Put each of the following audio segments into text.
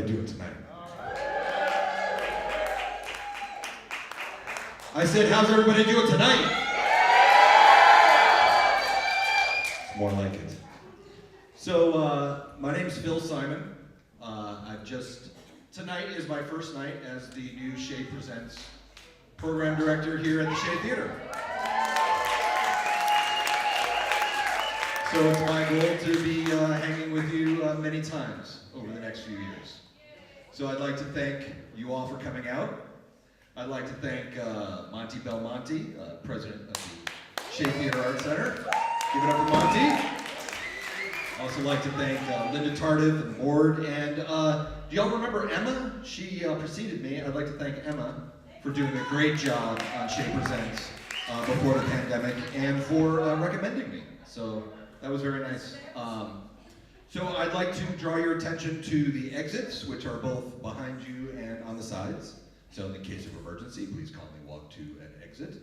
doing tonight? I said, how's everybody doing tonight? It's more like it. So, my name's Phil Simon. Tonight is my first night as the new Shea Presents program director here at the Shea Theater. So it's my goal to be hanging with you many times over the next few years. So I'd like to thank you all for coming out. I'd like to thank Monty Belmonte, president of the Shea Theater Arts Center. Give it up for Monty. Also like to thank Linda Tardif and the board. And do y'all remember Emma? She preceded me. I'd like to thank Emma for doing a great job on Shea Presents before the pandemic and for recommending me. So that was very nice. So I'd like to draw your attention to the exits, which are both behind you and on the sides. So in case of emergency, please calmly walk to an exit.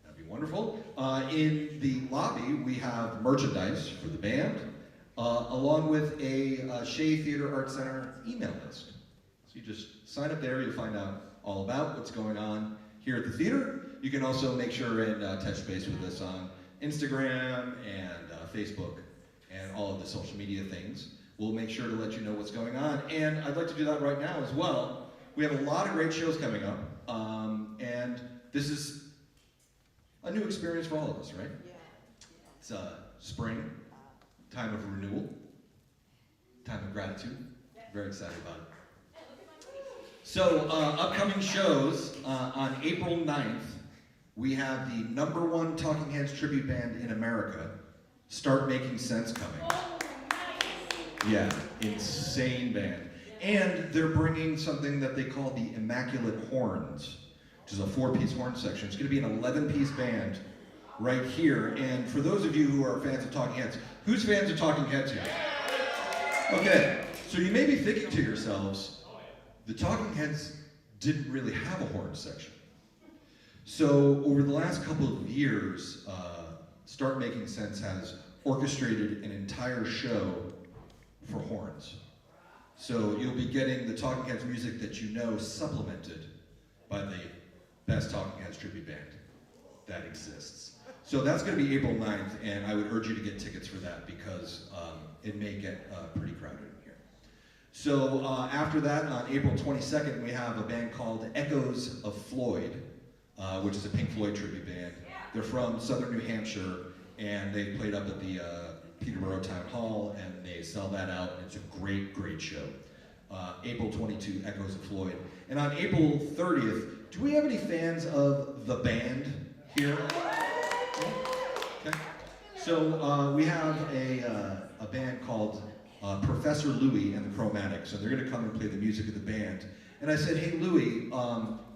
That'd be wonderful. In the lobby, we have merchandise for the band, along with a Shea Theater Arts Center email list. So you just sign up there, you'll find out all about what's going on here at the theater. You can also make sure and touch base with us on Instagram and Facebook and all of the social media things. We'll make sure to let you know what's going on. And I'd like to do that right now as well. We have a lot of great shows coming up, and this is a new experience for all of us, right? Yeah. It's spring, time of renewal, time of gratitude. Very excited about it. So, upcoming shows, on April 9th, we have the #1 Talking Heads tribute band in America, Start Making Sense, coming. Yeah, insane band. And they're bringing something that they call the Immaculate Horns, which is a 4-piece horn section. It's going to be an 11-piece band right here. And for those of you who are fans of Talking Heads, who's fans of Talking Heads here? Okay, so you may be thinking to yourselves, the Talking Heads didn't really have a horn section. So over the last couple of years, Start Making Sense has orchestrated an entire show for horns. So you'll be getting the Talking Heads music that you know supplemented by the best Talking Heads tribute band that exists. So that's going to be April 9th, and I would urge you to get tickets for that because it may get pretty crowded in here. So after that, on April 22nd, we have a band called Echoes of Floyd, which is a Pink Floyd tribute band. They're from southern New Hampshire, and they played up at the Peterborough Town Hall, and they sell that out, and it's a great, great show. April 22, Echoes of Floyd. And on April 30th, do we have any fans of the band here? Okay. So we have a band called Professor Louie and the Chromatics, so they're going to come and play the music of the band. And I said, hey Louie,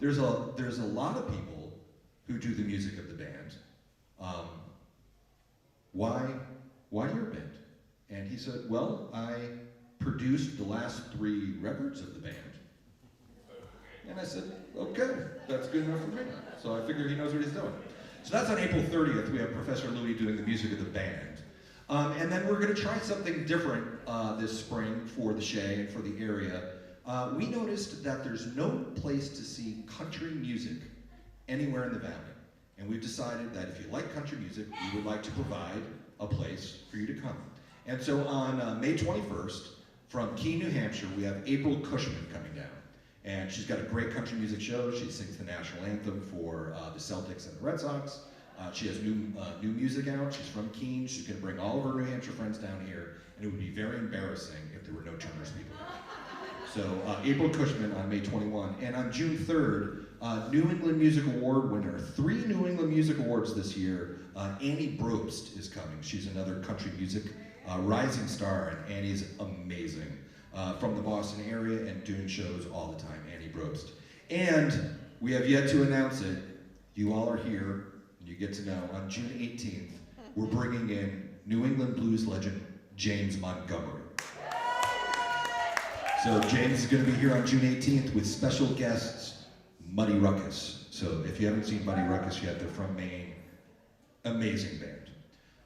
there's a lot of people who do the music of the band. Why your band? And he said, well, I produced the last 3 records of the band. And I said, okay, that's good enough for me. So I figure he knows what he's doing. So that's on April 30th. We have Professor Louie doing the music of the band. And then we're going to try something different this spring for the Shea and for the area. We noticed that there's no place to see country music anywhere in the valley. And we've decided that if you like country music, we would like to provide a place for you to come. And so on May 21st, from Keene, New Hampshire, we have April Cushman coming down. And she's got a great country music show. She sings the national anthem for the Celtics and the Red Sox. She has new music out. She's from Keene. She's going to bring all of her New Hampshire friends down here. And it would be very embarrassing if there were no Turners people here. So April Cushman on May 21. And on June 3rd, New England Music Award winner, 3 New England Music Awards this year, Annie Brobst is coming. She's another country music rising star, and Annie's amazing. From the Boston area and doing shows all the time, Annie Brobst. And we have yet to announce it. You all are here, and you get to know. On June 18th, we're bringing in New England blues legend James Montgomery. So James is going to be here on June 18th with special guests, Muddy Ruckus. So if you haven't seen Muddy Ruckus yet, they're from Maine. Amazing band.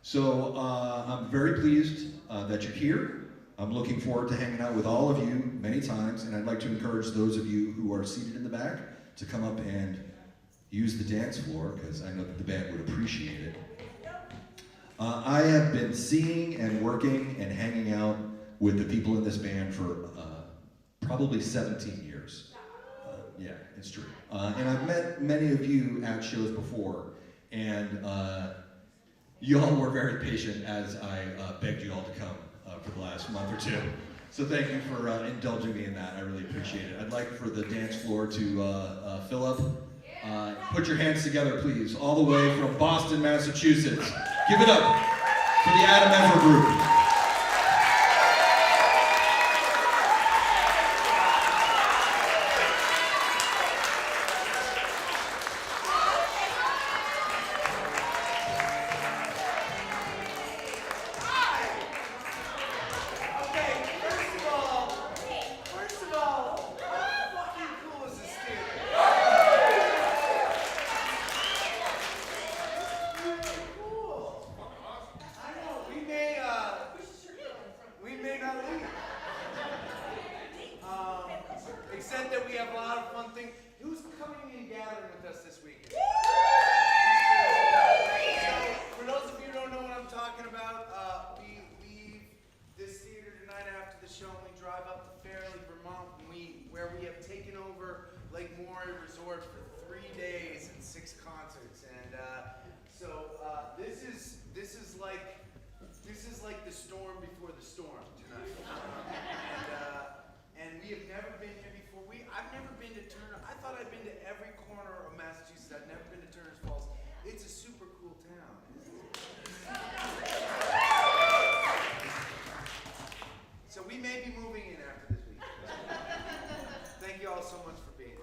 So I'm very pleased that you're here. I'm looking forward to hanging out with all of you many times, and I'd like to encourage those of you who are seated in the back to come up and use the dance floor, because I know that the band would appreciate it. I have been seeing and working and hanging out with the people in this band for probably 17 years. Yeah, it's true. And I've met many of you at shows before, and you all were very patient as I begged you all to come for the last month or two. So thank you for indulging me in that. I really appreciate it. I'd like for the dance floor to fill up. Put your hands together, please, all the way from Boston, Massachusetts. Give it up for the Adam Ezra Group. Except that we have a lot of fun things. Who's coming and gathering with us this weekend? So, for those of you who don't know what I'm talking about, we leave this theater tonight after the show, and we drive up to Fairleigh, Vermont, where we have taken over Lake Maury Resort for 3 days and 6 concerts. And this is like the storm before the storm tonight. And we have never been here before. I've never been to Turner. I thought I'd been to every corner of Massachusetts. I've never been to Turner's Falls. It's a super cool town, isn't it? So we may be moving in after this week. Thank you all so much for being here.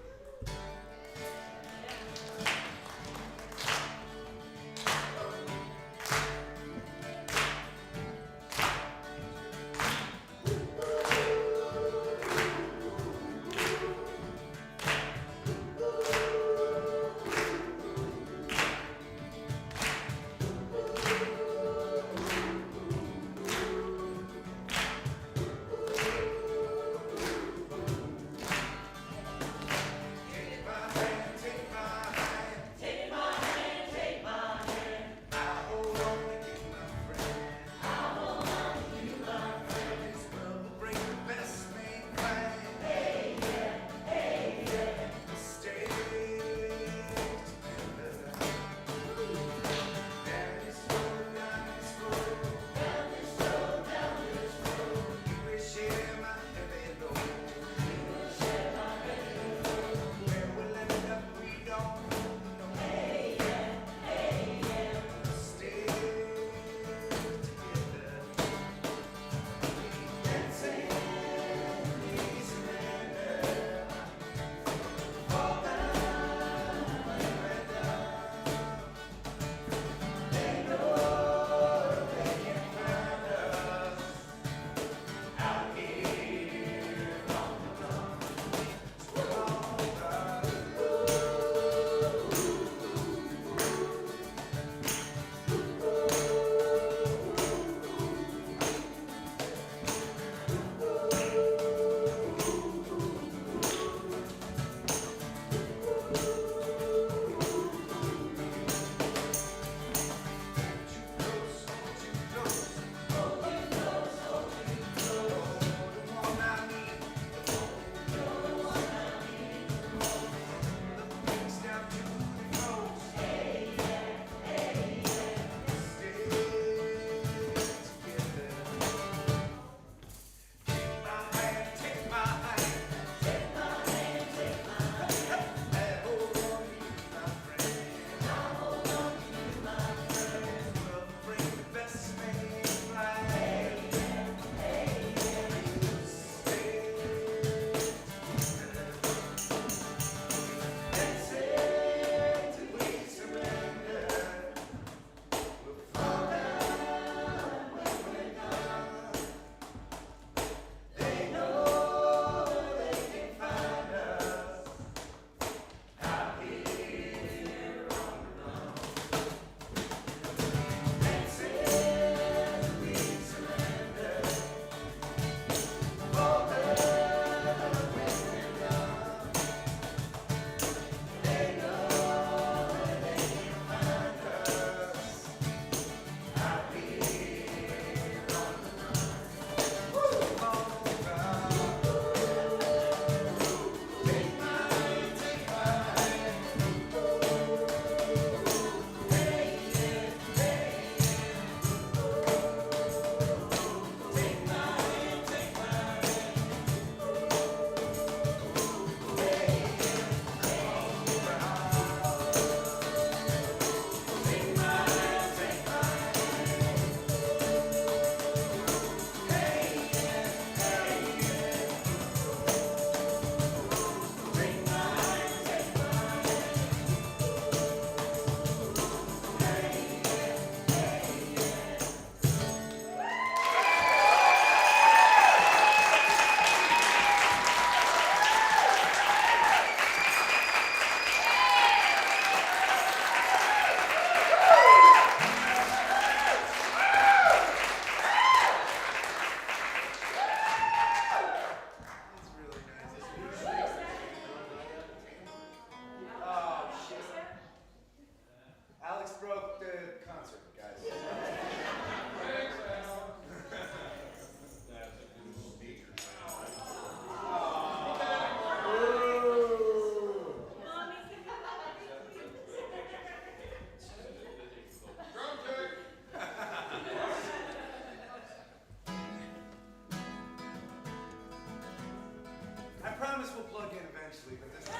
promise we'll plug in eventually, but this is...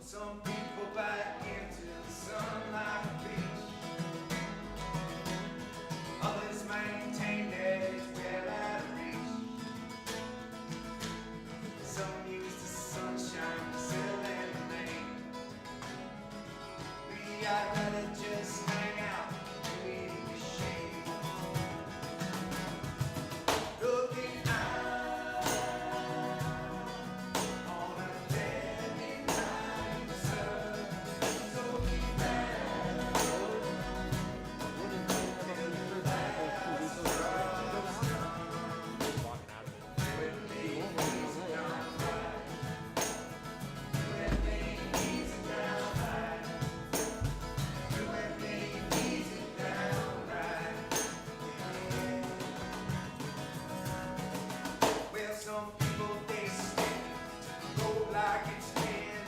Some people back into the sun like a beach. Others maintain that it's well out of reach. Some use the sunshine to sell and remain. I'd rather just hang out in the shade. Looking out on a very night sun. So keep down till the last drop's done. When the easy down right. When the easy down right. Some people they stick to the road like it's been.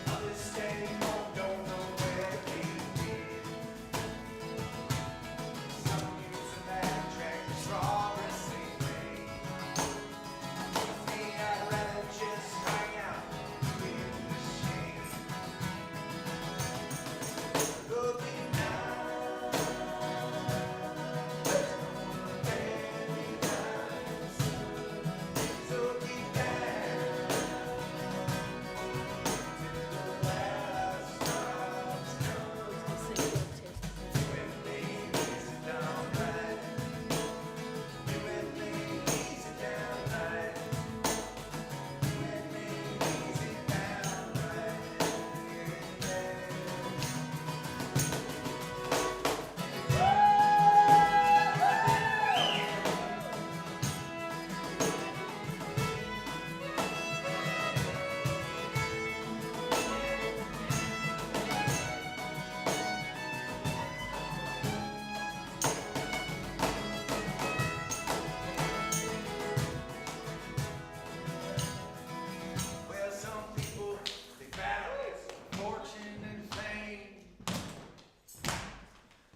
Others stay home, don't know where they've been. Some use a bad track to progress they made. Me, I'd rather just hang out in the shade. Looking out. So keep down till the last drop's done. When they ease it down right, when they ease it down right, when they ease it down right, well, some people they battle fortune and fame.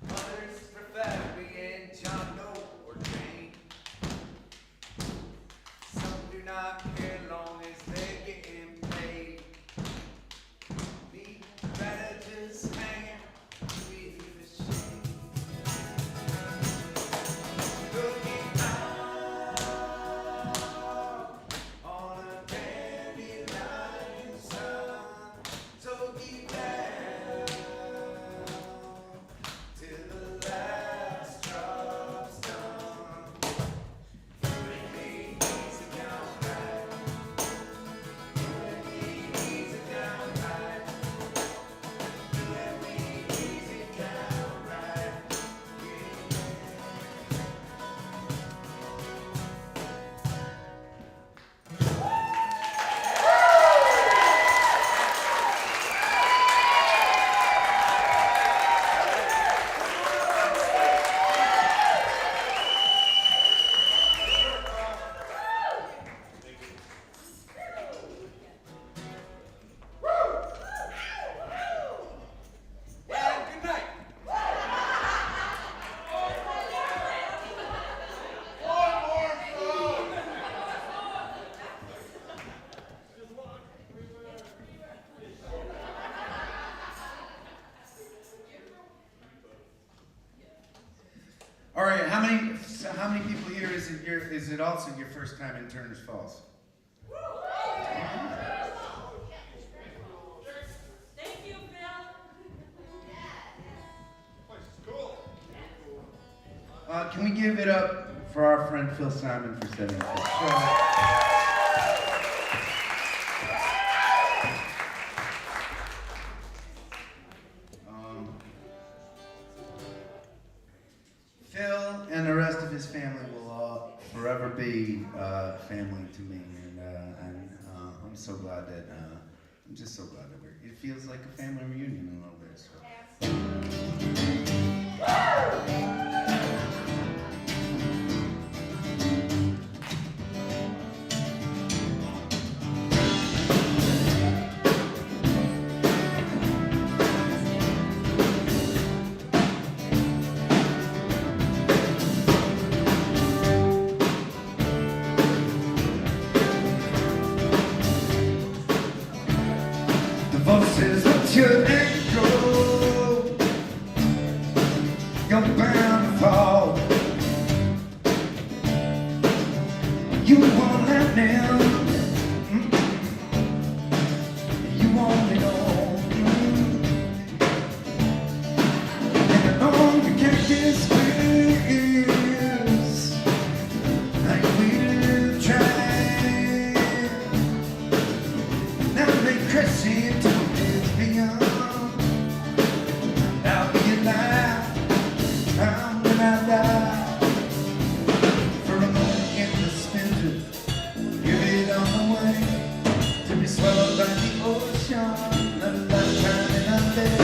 Others prefer being John Doe or Jane. Some do not care long as they're getting paid. Me, rather just hang out with the shade. Looking out on a dandelion sun. So keep down till the last drop's done. When they ease it down right. When they ease it down right. When they ease it down right. Yeah, good night. One more food. All right, how many people here is it also your first time in Turner's Falls? Thank you, Phil. Can we give it up for our friend Phil Simon for setting up this show? Phil and the rest of his family will forever be family to me, and I'm so glad that I'm just so glad that it feels like a family reunion a little bit. So. says, once you let go, you're bound to fall. You won't let them. You want it all. And along you can't get squeeze. I will try. Now they crazy to live beyond. I'll be alive. I'm gonna die. For a moment in the spindle, give it on the way to be swallowed by the ocean. A lifetime in a day.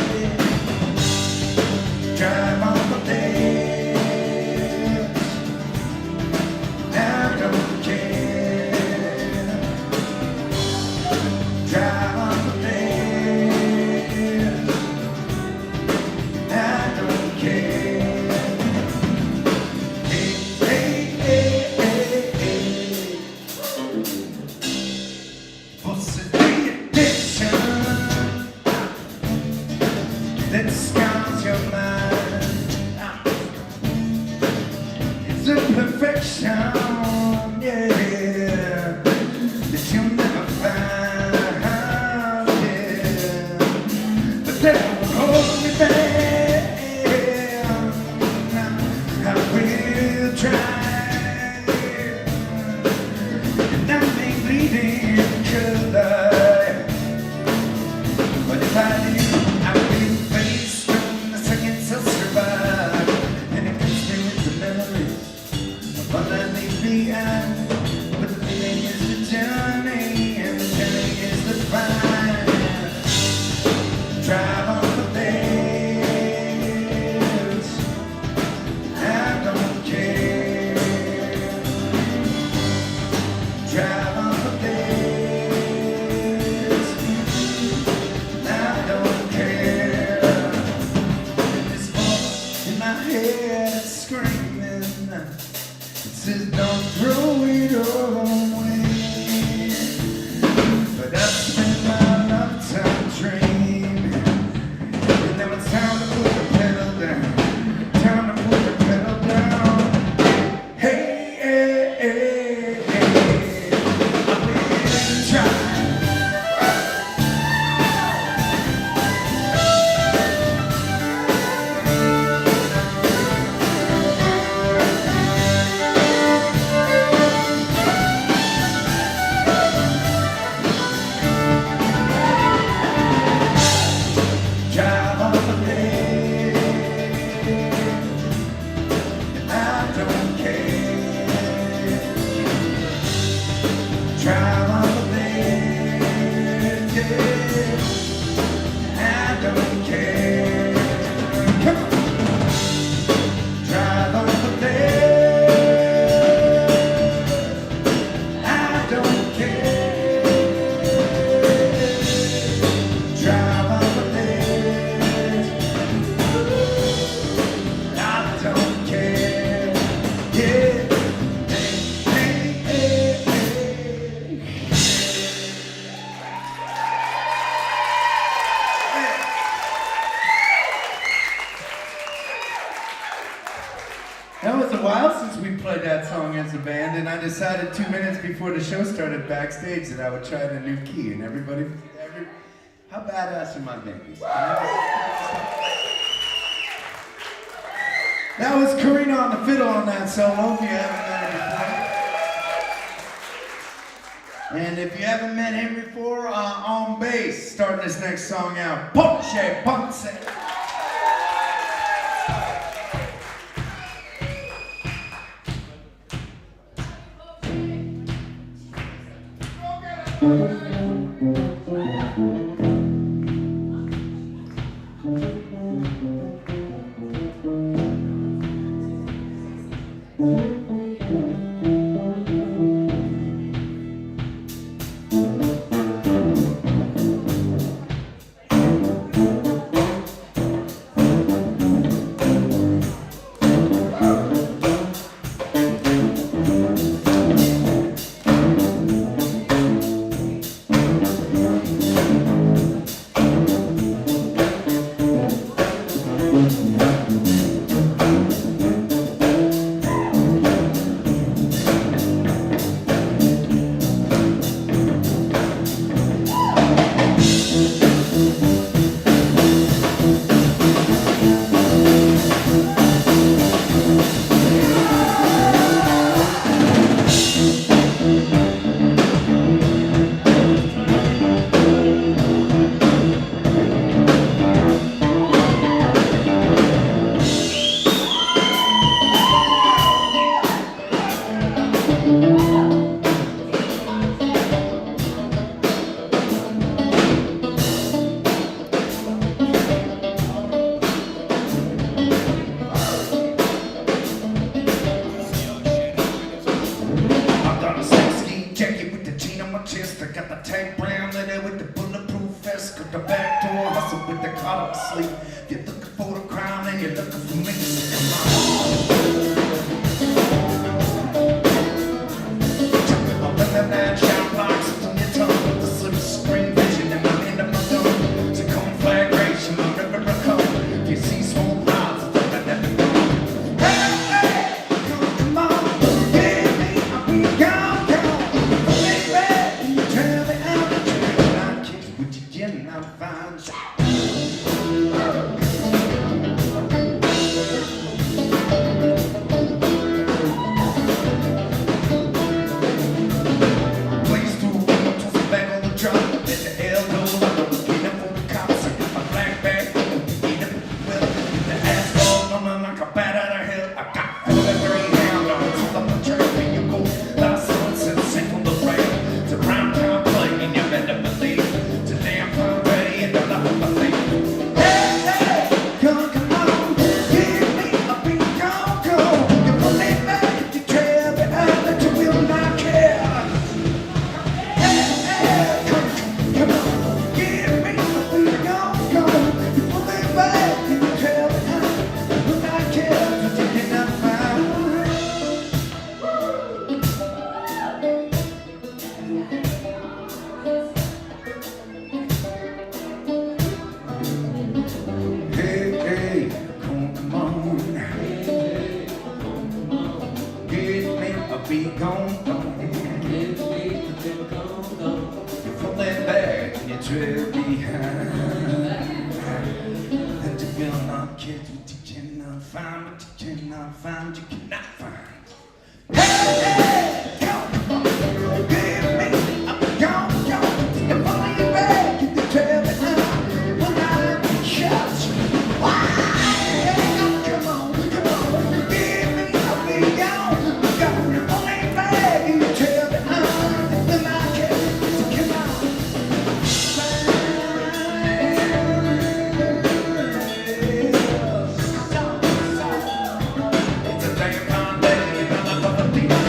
Drive on the days. I don't care. Drive on the days. I don't care. Hey, hey, hey, hey, hey. What's the addiction that scars your mind? It's a perfection, yeah, that you'll never find, yeah. But that won't hold me back. I will try. And I may bleed in color. But if I do, I will face from the seconds I'll survive. And it comes me with the memories of all that leaves behind. But the feeling is the journey, and the journey is the find. Drive on the days. I don't care. Drive on the days. I don't care. And this voice in my head is screaming. It says, don't throw it away. But I spent my lifetime dreaming. And now it's time to put the pedal down. Time to put the pedal down. Hey, hey, hey, hey. I will try. Drive on the day. I don't care. Drive on the day. I don't care. Come on. Drive on the day. I don't care. Drive on the days. I don't care. Yeah. Hey, hey, hey, hey. That was a while since we played that song as a band, and I decided 2 minutes before the show started backstage that I would try the new key, and how badass are my babies? That was Karina on the fiddle on that solo, if you haven't met her before. And if you haven't met him before, on bass, starting this next song out, Ponce, Ponce. for a hustle, but they're caught up asleep. If you're looking for the crown, then you're looking for me. Up in them damn shine boxes on your tongue, the slip screen vision in my hand of my gun. It's a conflagration, my river will come. If you see smoke clouds, it's like I never go. Hey, hey, come on, give me a beat, go, go. Baby, you tell me how to do. I can't with your gin, I'm fine. Please do toss it back on the drum. Let the L go. I know it's getting for the cops. I got my black bag. Eat it well. The asphalt running like a bat out of hell. I got 43 hound dogs all up the trail. And you go last sunset sink on the rail. To prime time play and you better believe. To damn fine ready and the love of my feet. Hey, hey, come on, give me a beat, go, go. You pull it back, you trail me out that you will not care. Hey, hey, come on, give me a beat, go, go. You pull it back, you trail me out, you will not care, but you cannot find. Hey, hey, come on. Give me a beat, gone, gone. You pull it back and you trail behind. And you will not catch what you cannot find, what you cannot find, what you cannot find. Hey, hey, come on. Give me a beat, gone, gone. You pull it back and you trail behind. When I shut you. Come on, give me a beat, go, go. You pull it back and you trail behind. When I catch you, come on. It's a damn fine day, and I love the people.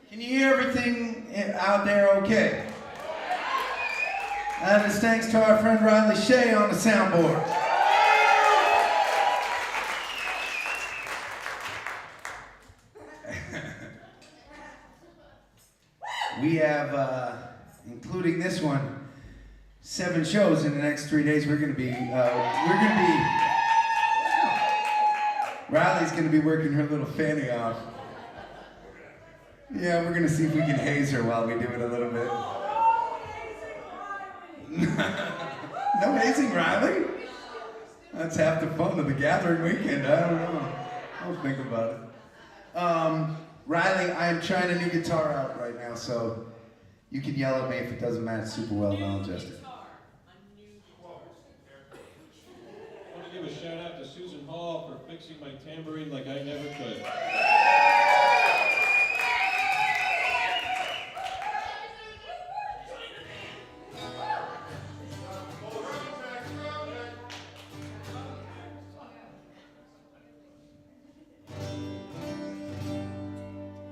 Can you hear everything out there okay? And it's thanks to our friend Riley Shea on the soundboard. We have, including this one, 7 shows in the next 3 days. Riley's gonna be working her little fanny off. Yeah, we're gonna see if we can haze her while we do it a little bit. No hazing, Riley? That's half the fun of the gathering weekend. I don't know. I'll think about it. Riley, I am trying a new guitar out right now, so you can yell at me if it doesn't match super well, and I'll adjust it. I want to give a shout out to Susan Hall for fixing my tambourine like I never could.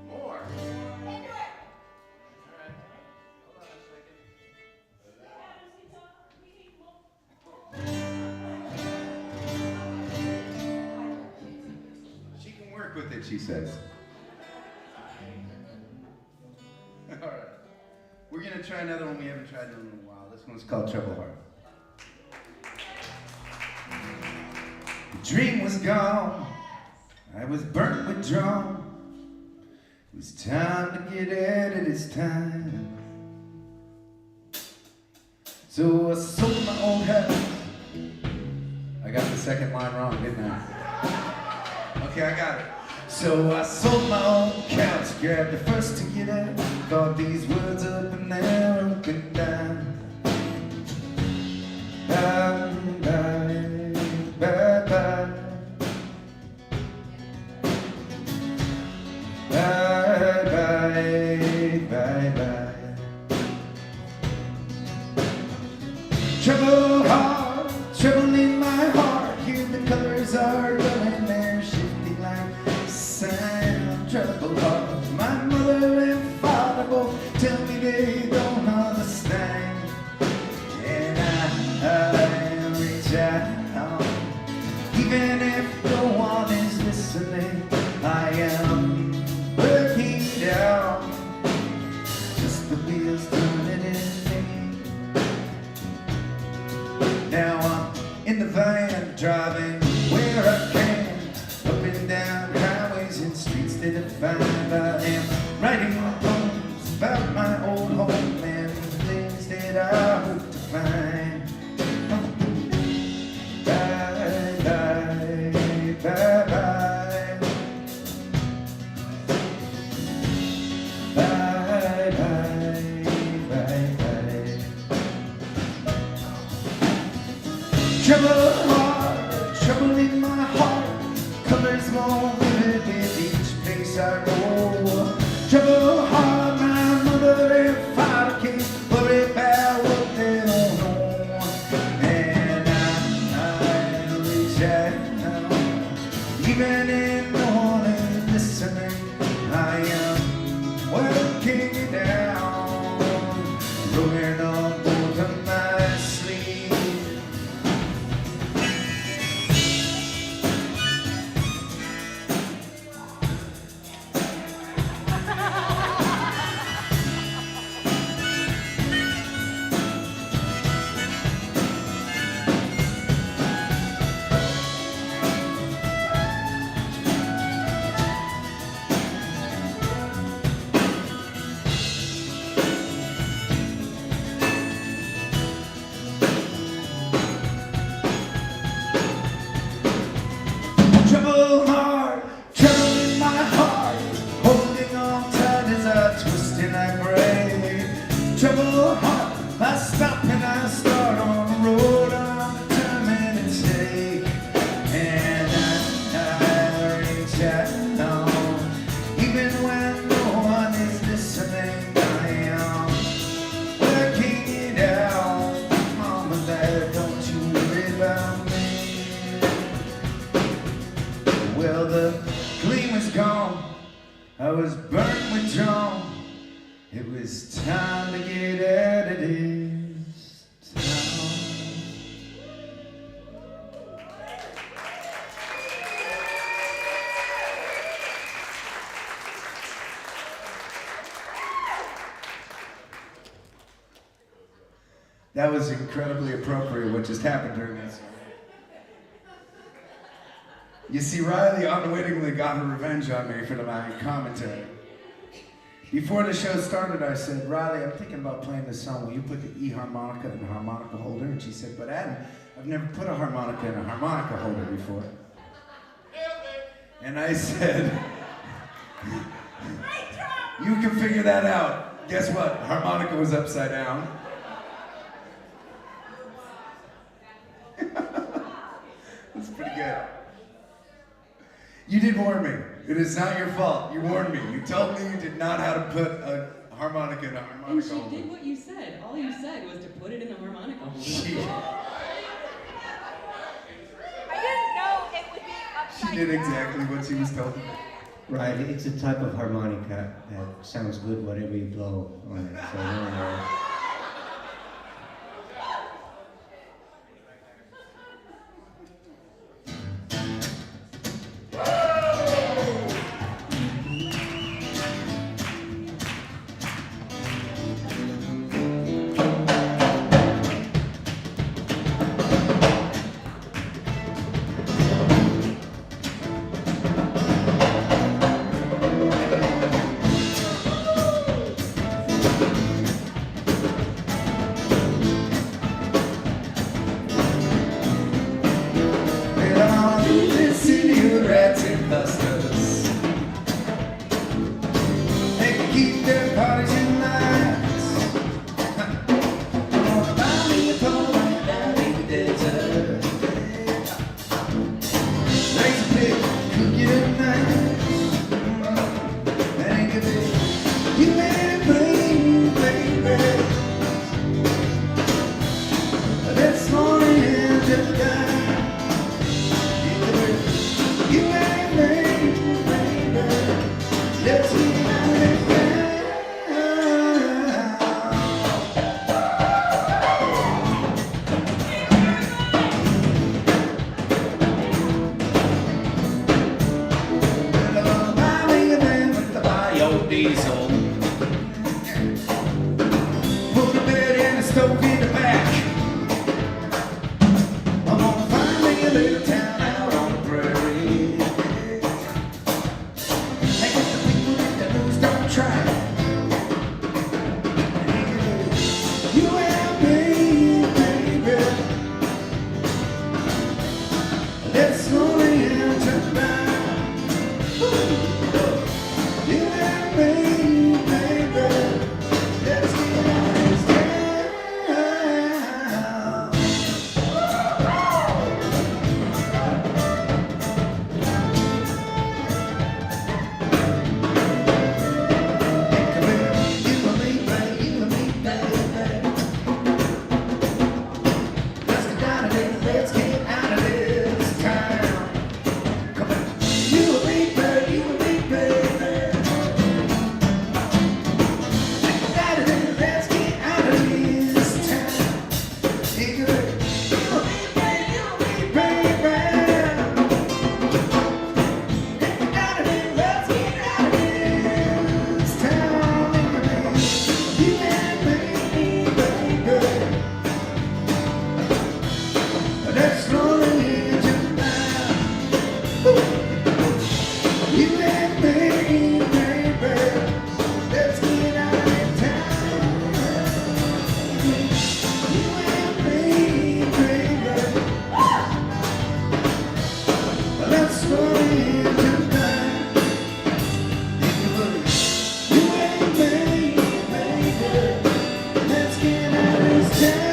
More. She can work with it, she says. All right. We're going to try another one we haven't tried in a little while. This one's called Trouble Heart. dream was gone. I was burnt, withdrawn. It was time to get at it, it's time. So I sold my old house. I got the second line wrong, didn't I? Okay, I got it. So I sold my old couch, grabbed the first to get out, thought these words up and they're open down. Bye, bye, bye, bye. Bye, bye, bye, bye. Trouble heart, trouble in my heart. Here the colors are running, they're shifting like sand. Trouble heart, my mother and father both tell me they don't understand. And I reach out, even if no one is listening. I am working it out, just the wheels turning in me. Now I'm in the van, driving where I can, up and down highways and streets that I find. I am writing poems about my old home and the things that I hope to find. Bye, bye, bye, bye. Bye, bye, bye, bye. Trouble heart, trouble in my heart, colors more vivid with each place I go. Trouble heart, my mother and father can't worry about what they don't know. And I reach out, even if no one is listening. I am working it out, rolling up both of my sleeves. Trouble heart, trouble in my heart, holding on tight as I twist and I break. Trouble heart, I stop and I start on the road I'm determined to take. And I reach out, even when no one is listening. I am working it out. Mama, Dad, don't you worry about me. Well, the gleam was gone, I was burnt, withdrawn. It was time to get out of this town. That was incredibly appropriate what just happened during this. You see, Riley unwittingly got her revenge on me for my commentary. Before the show started, I said, Riley, I'm thinking about playing this song. Will you put the E harmonica in the harmonica holder? And she said, but Adam, I've never put a harmonica in a harmonica holder before. And I said, you can figure that out. Guess what? Harmonica was upside down. That's pretty good. You did warn me. It is not your fault. You warned me. You told me you did not how to put a harmonica in a harmonica And she holder. did what you said. All you said was to put it in the harmonica holder. She, I didn't know it would be she upside did down. exactly what she was told to do. Right, it's a type of harmonica that sounds good whatever you blow on it. So, Diesel. Put a bed and a stove in the back. I'm gonna find me a little town out on the prairie. And get the people that the news don't try. You and me, baby. Let's slowly enter back. You and me, baby. Let's get out of this town. Come here, you and me, baby, you and me, baby. Let's get down to this, let's get out of this town. Come on, you and me, baby, you and me, baby. Let's get out of this, let's get out of this town. You and me, baby, you and me, baby. Let's get out of this, let's get out of this town. You and me, baby. Let's roll it tonight. You and me, baby. Let's get out of town. You and me, baby. Let's roll it tonight. You and me, baby. Let's get out of this town.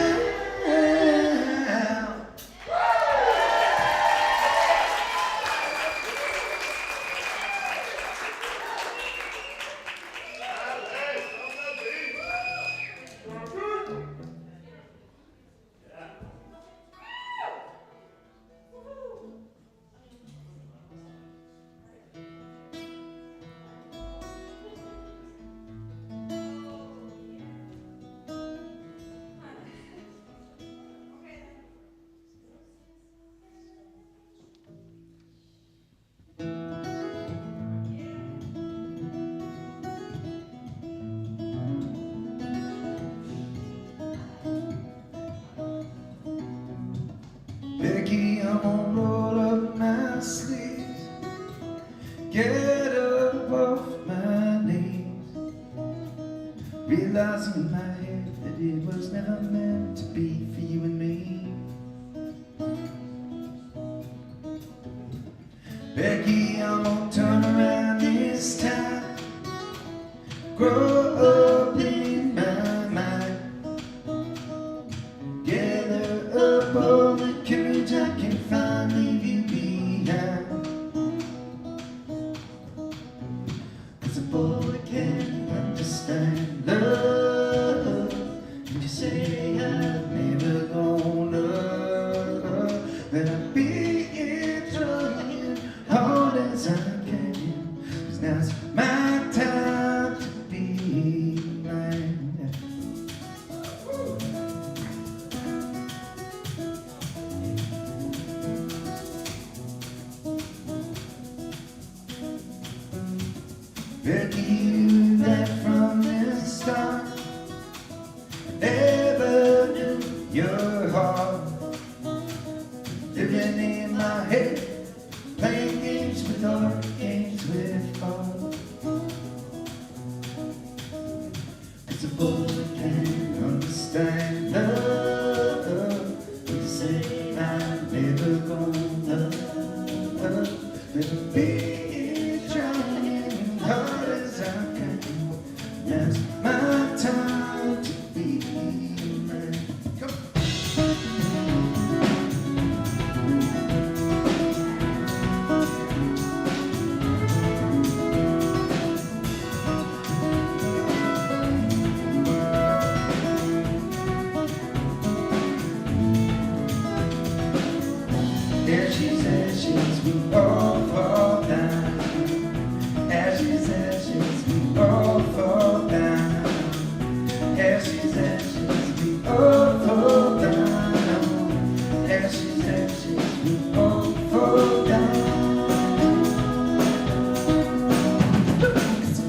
Becky, I'm gonna roll up my sleeves, get up off my knees, realize in my head that it was never meant to be for you and me. Becky, I'm gonna turn around this time, grow up in my mind, gather up all the courage I can find, leave you behind. 'Cause a boy can't understand love, and you say I'm never gonna, then I'll be trying hard as I can. 'Cause now's my time to be mine. Becky, you knew that from the start. I never knew your heart. Living in my head, playing games with art, games with art. 'Cause a boy can't understand love, when you say I'm never gonna, then I'll be trying hard as I can. Now's my time to be mine. Come on. Ashes, ashes, we all fall down. Ashes, ashes, we all fall down. Ashes, ashes, we all fall down. Ashes, ashes, we all fall down. It's a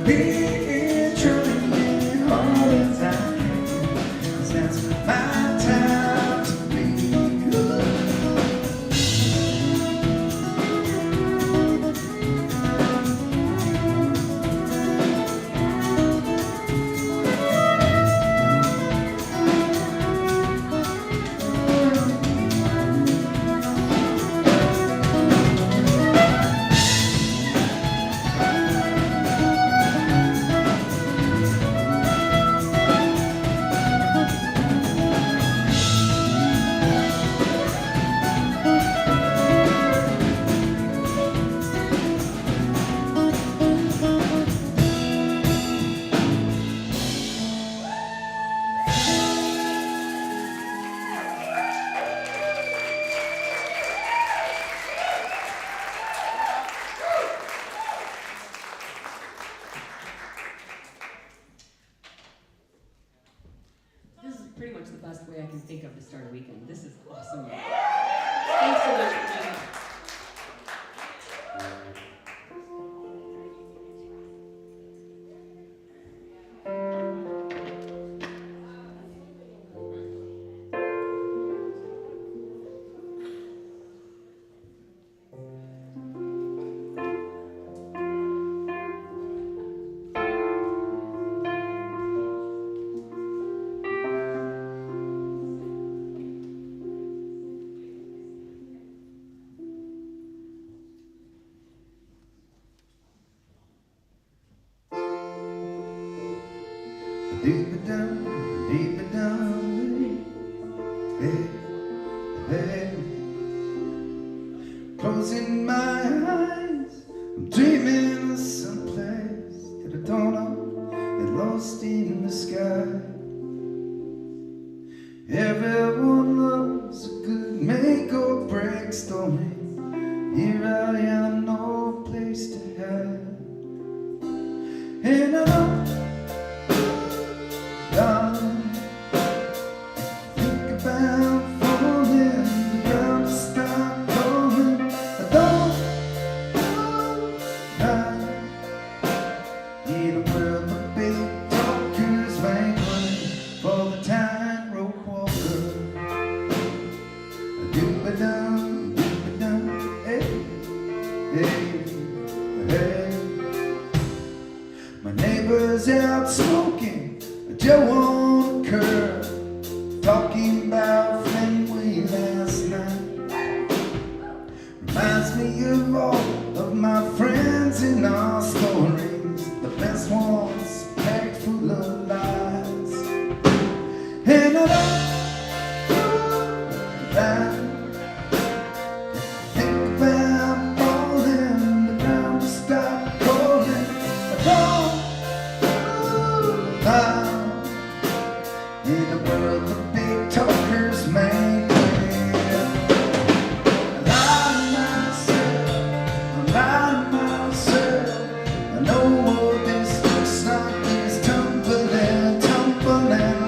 be trying hard as I can, 'cause that's my time to be. This is pretty much the best way I can think of to start a weekend. This is awesome. Thanks so much for being here. Deep down, hey, hey. Closing my eyes, I'm dreaming of someplace that I don't know, and lost in the sky. Everyone loves a good make or break story. Here I am, no place to hide, and I know. Think about falling, the ground to start calling. I don't in a world of big talkers wrangling for the tightrope walker. Do-ba-dum, hey, hey, hey. My neighbor's out smoking a Joe on a curb, talking about Fenway last night. Reminds me of all of my friends in our stories, the best ones packed full of lies. And I think about falling, the ground to stop calling. In a world of big talkers make way. I lie to myself, I know what this looks like is tumbling,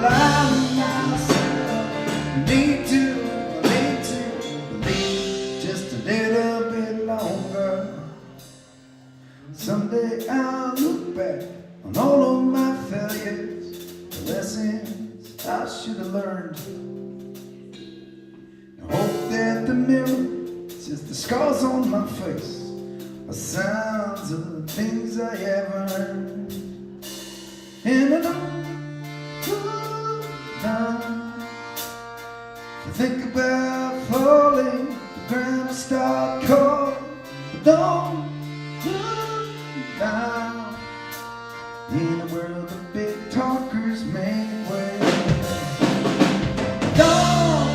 lie to myself. Need to believe just a little bit longer. Someday I'll look back on all of my failures, the lessons I should have learned, and hope that the mirror says the scars on my face are signs of the things I have earned. And I know to think about falling, the ground will start calling, but don't look down. In a world of big talkers make way. Don't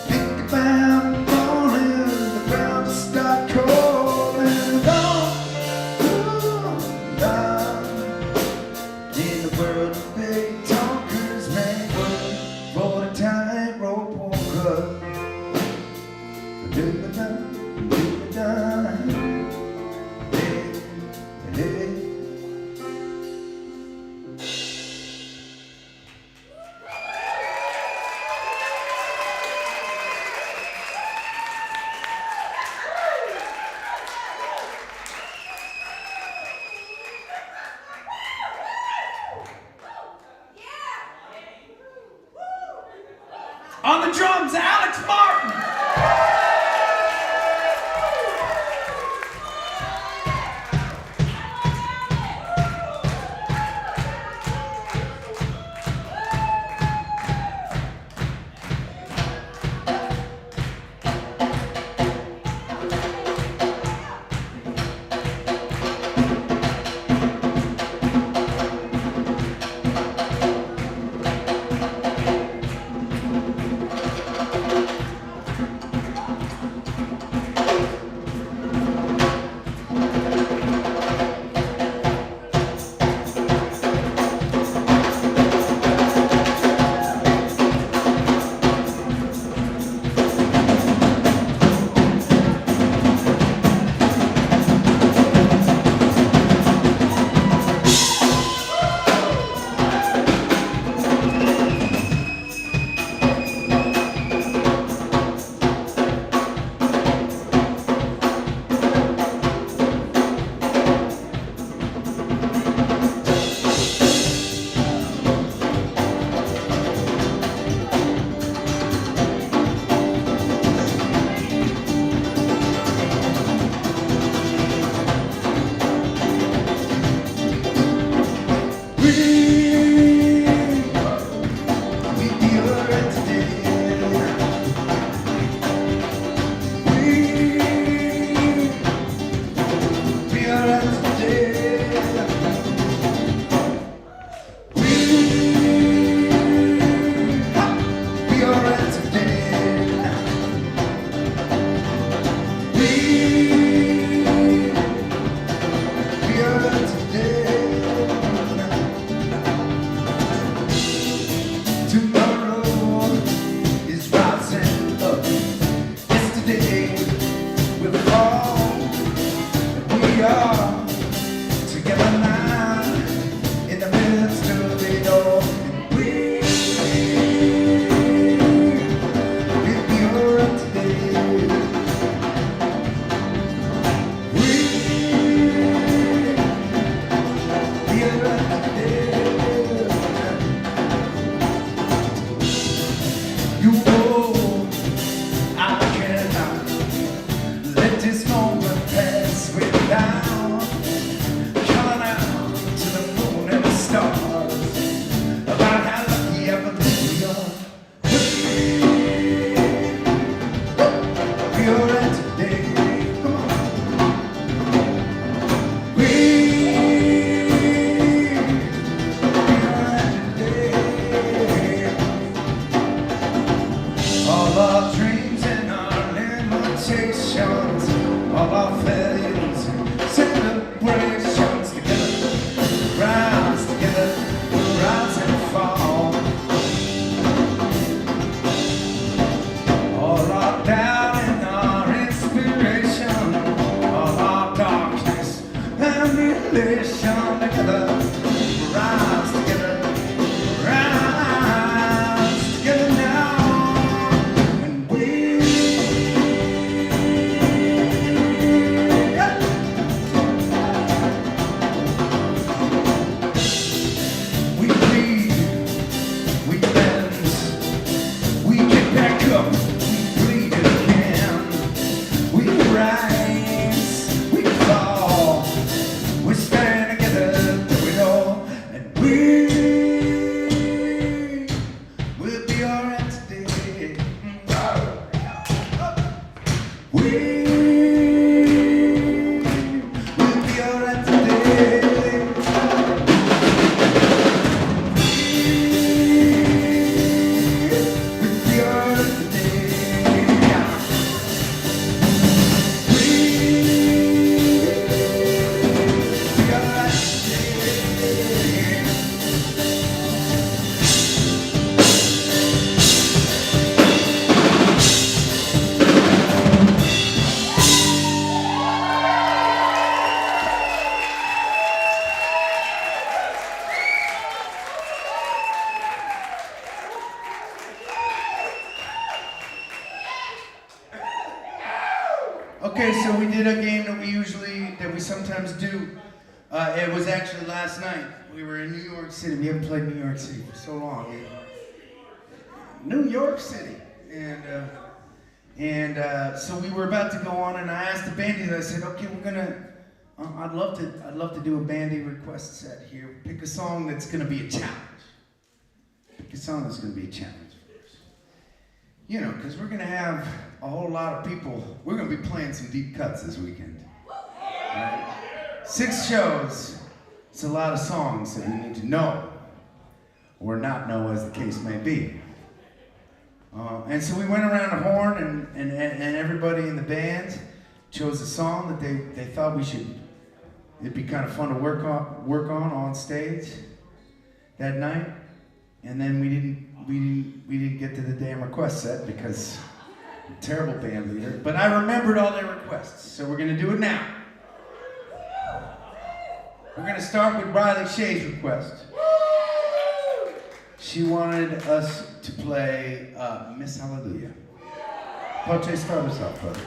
think about falling, the ground to start calling. Don't in a world of big talkers make way for the tightrope walker. Do-ba-dum, do-ba-dum. all our failures, celebrations together, rise together, rise and fall. All our doubt and our inspiration, all our darkness and elation together, rise together, rise together now, and we. We bleed, we bend, we get back up, we bleed again. We rise, we fall, we stand together through it all, and we'll be alright today. We'll be alright today. Okay, so we did a game that we sometimes do. It was actually last night. We were in New York City. We haven't played New York City for so long. New York City, and so we were about to go on, and I asked the bandies. I said, "Okay, we're gonna. I'd love to do a bandy request set here. Pick a song that's gonna be a challenge. Pick a song that's gonna be a challenge." You know, because we're going to have a whole lot of people. We're going to be playing some deep cuts this weekend. Right? 6 shows. It's a lot of songs that we need to know or not know, as the case may be. And so we went around the horn, and everybody in the band chose a song that they thought it'd be kind of fun to work on stage that night. And then we didn't get to the damn request set because I'm a terrible band leader. But I remembered all their requests, so we're gonna do it now. We're gonna start with Riley Shea's request. She wanted us to play Miss Hallelujah. Poche, start us off, brother.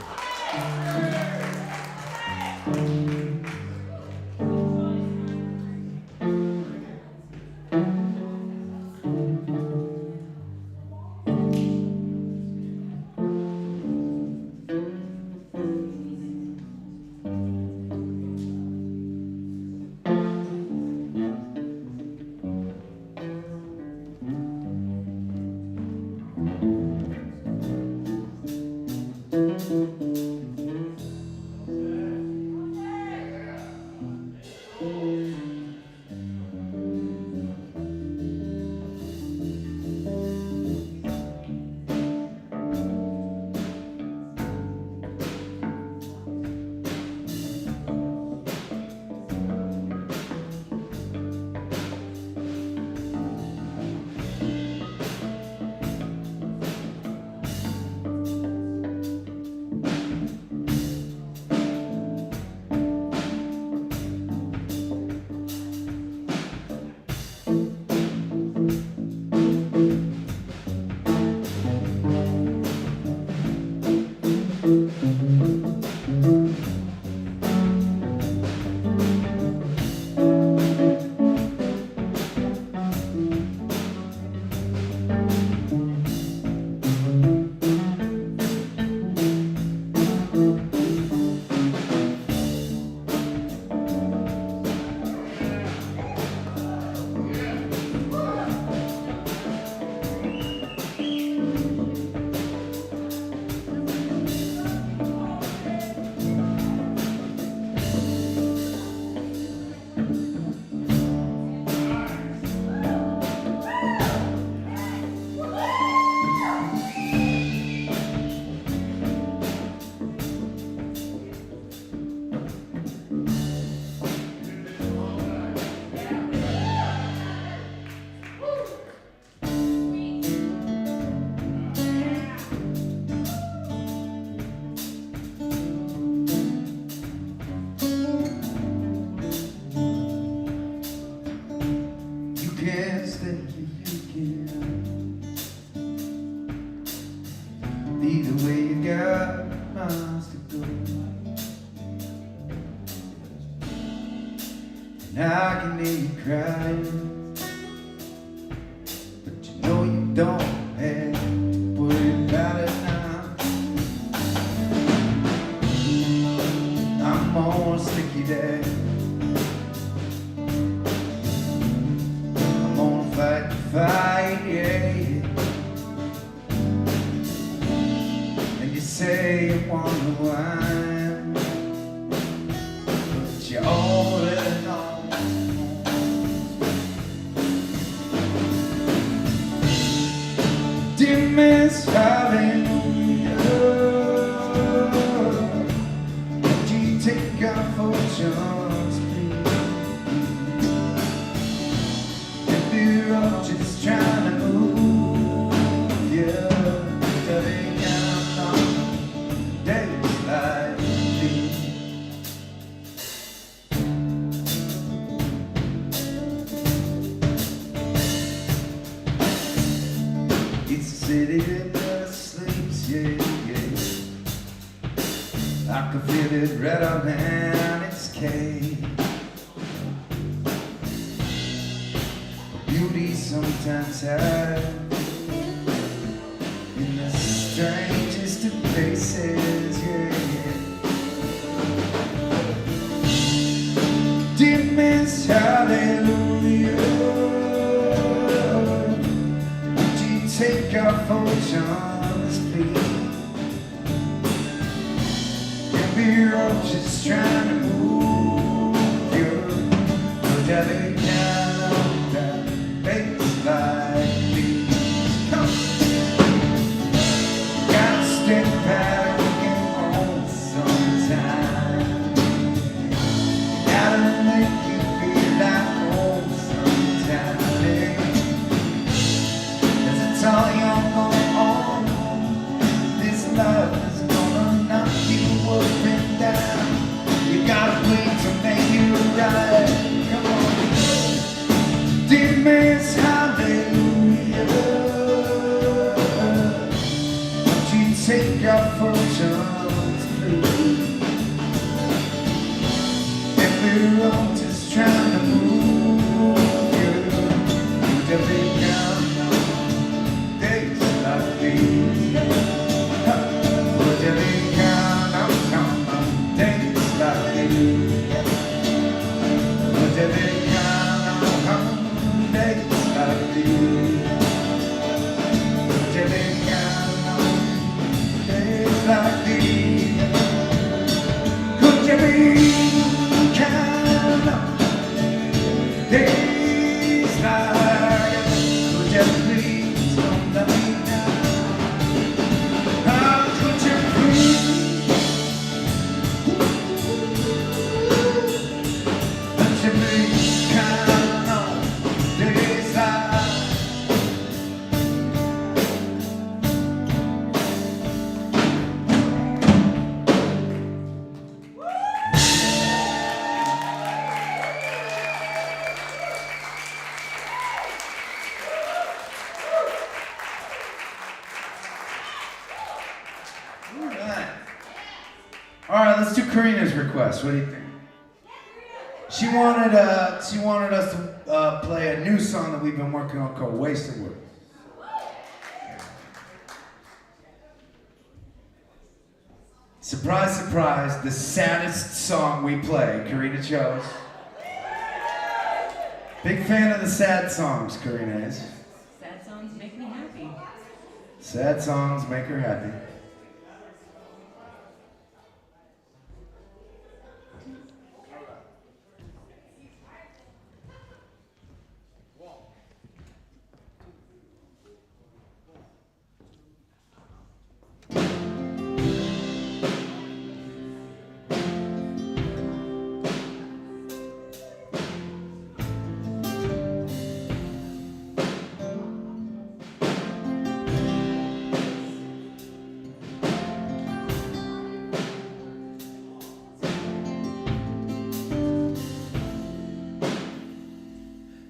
and I can hear you crying, but you know you don't have to worry about it now. I'm gonna stick you there. I'm gonna fight the fight, yeah. And you say you wanna whine, but you already know. Dear Miss Hallelujah, would you take our fortunes, please? If you're just trying to move, yeah, to be down on days like these. It's a city that never sleeps, yeah, yeah. I can feel it right up in its cave. Beauty sometimes hides in the strangest of places, yeah, yeah. Dear Miss Hallelujah, take our fortunes, please. If we're all just trying to move you, but that ain't kind of that face like these. Come on. Gotta step back and home sometime. Gotta make you feel like home sometime. It's all you're going on. This love is gonna knock you up and down. You gotta wait to make you right. Come on, dear Miss Hallelujah, won't you take our fortunes, please? If we're all just trying to move you to be down. Days like these, would you be kind of days like these? Would you be kind of days like these? Would you be kind of days like these? Could you be kind of days like these? Would you please don't let me down? How could you please? Would you please count on days like All right, let's do Karina's request. What do you think? She wanted us to play a new song that we've been working on called "Wasted Words." Surprise, surprise, the saddest song we play, Karina chose. Big fan of the sad songs, Karina is. Sad songs make me happy. Sad songs make her happy.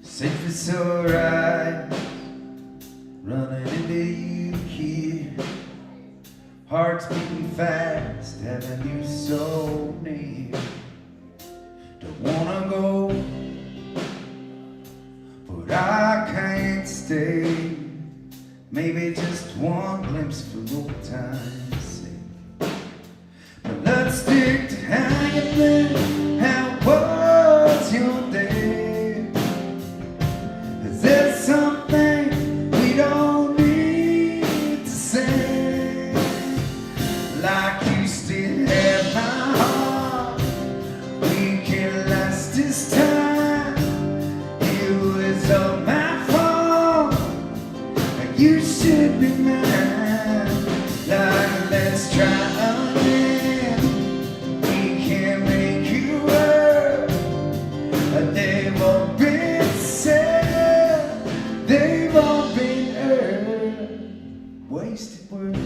Safe it's alright, running into you here. Heart's beating fast, having you so near. Don't wanna go comes for old time's sake. But let's stick to how you've been, how was your day? Is there something we don't need to say? Like you still have my heart, we can last this time. It was all my fault, you should be mine. Like let's try again, we can make you work. They've all been said, they've all been earned, wasted words.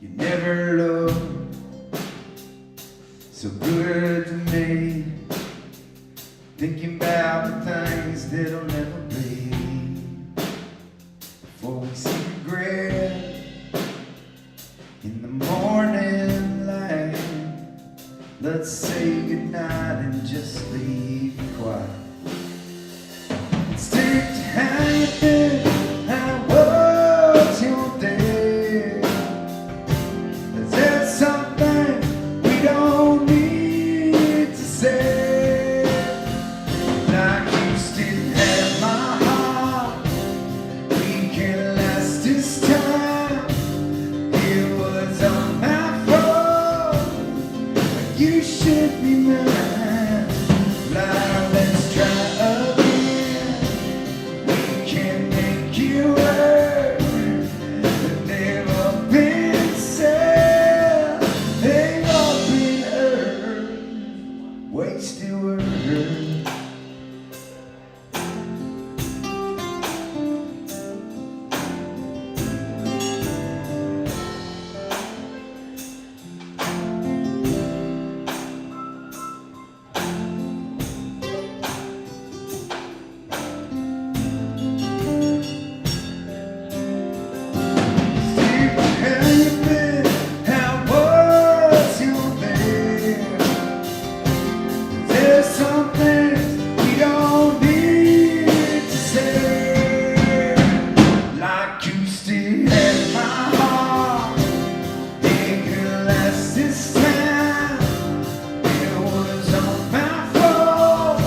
You never looked so good to me, thinking about the things that'll never be. Before we see regret in the morning light, let's say goodnight and just leave quiet. Stick to how you been, how was your day? Is there something we don't need to say? Like you still have my heart, we can last this time. It was all my fault, you should be mine. Like let's try again, we can make you work. But they've all been said, they've all been earned, wasted words. How you been? How was your day? There's some things we don't need to say. Like you still have my heart, it could last this time. It was all my fault,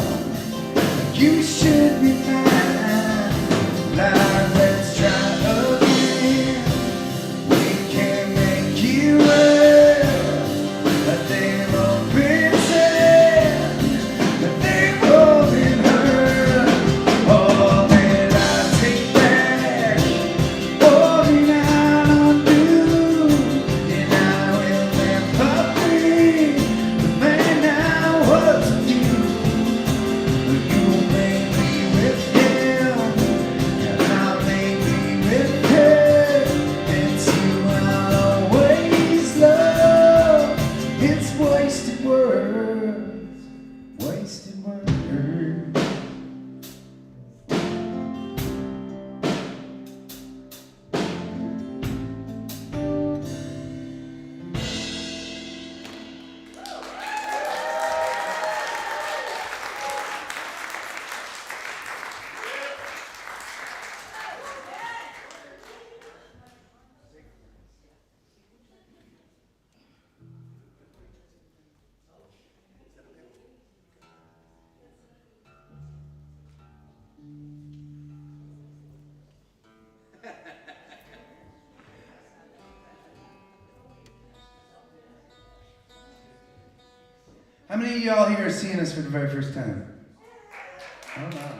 you should be mine. Like let's try again, we can make you well. But they've all been said, but they've all been heard. All that I take back, all that I undo, and I will never be the man I was with you. You made me with him, and I made me with her. It's you I'll always love. It's wasted words, wasted words. How many of y'all here are seeing us for the very first time? Oh, wow.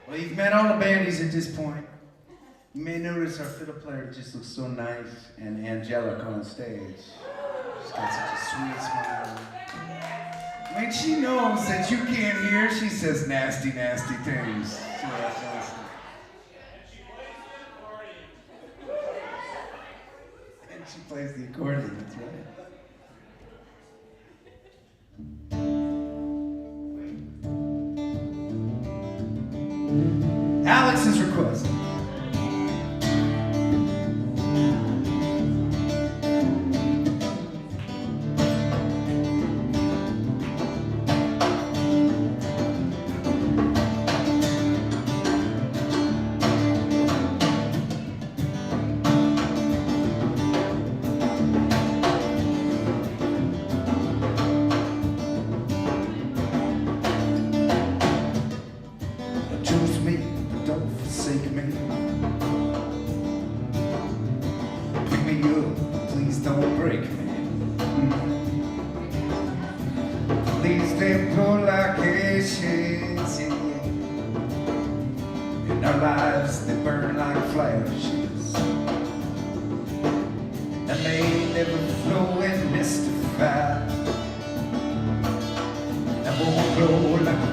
Well, you've met all the bandies at this point. You may notice our fiddle player just looks so nice and angelic on stage. She's got such a sweet smile. When she knows that you can't hear, she says nasty, nasty things. And she plays the accordion, that's right. Alex's request.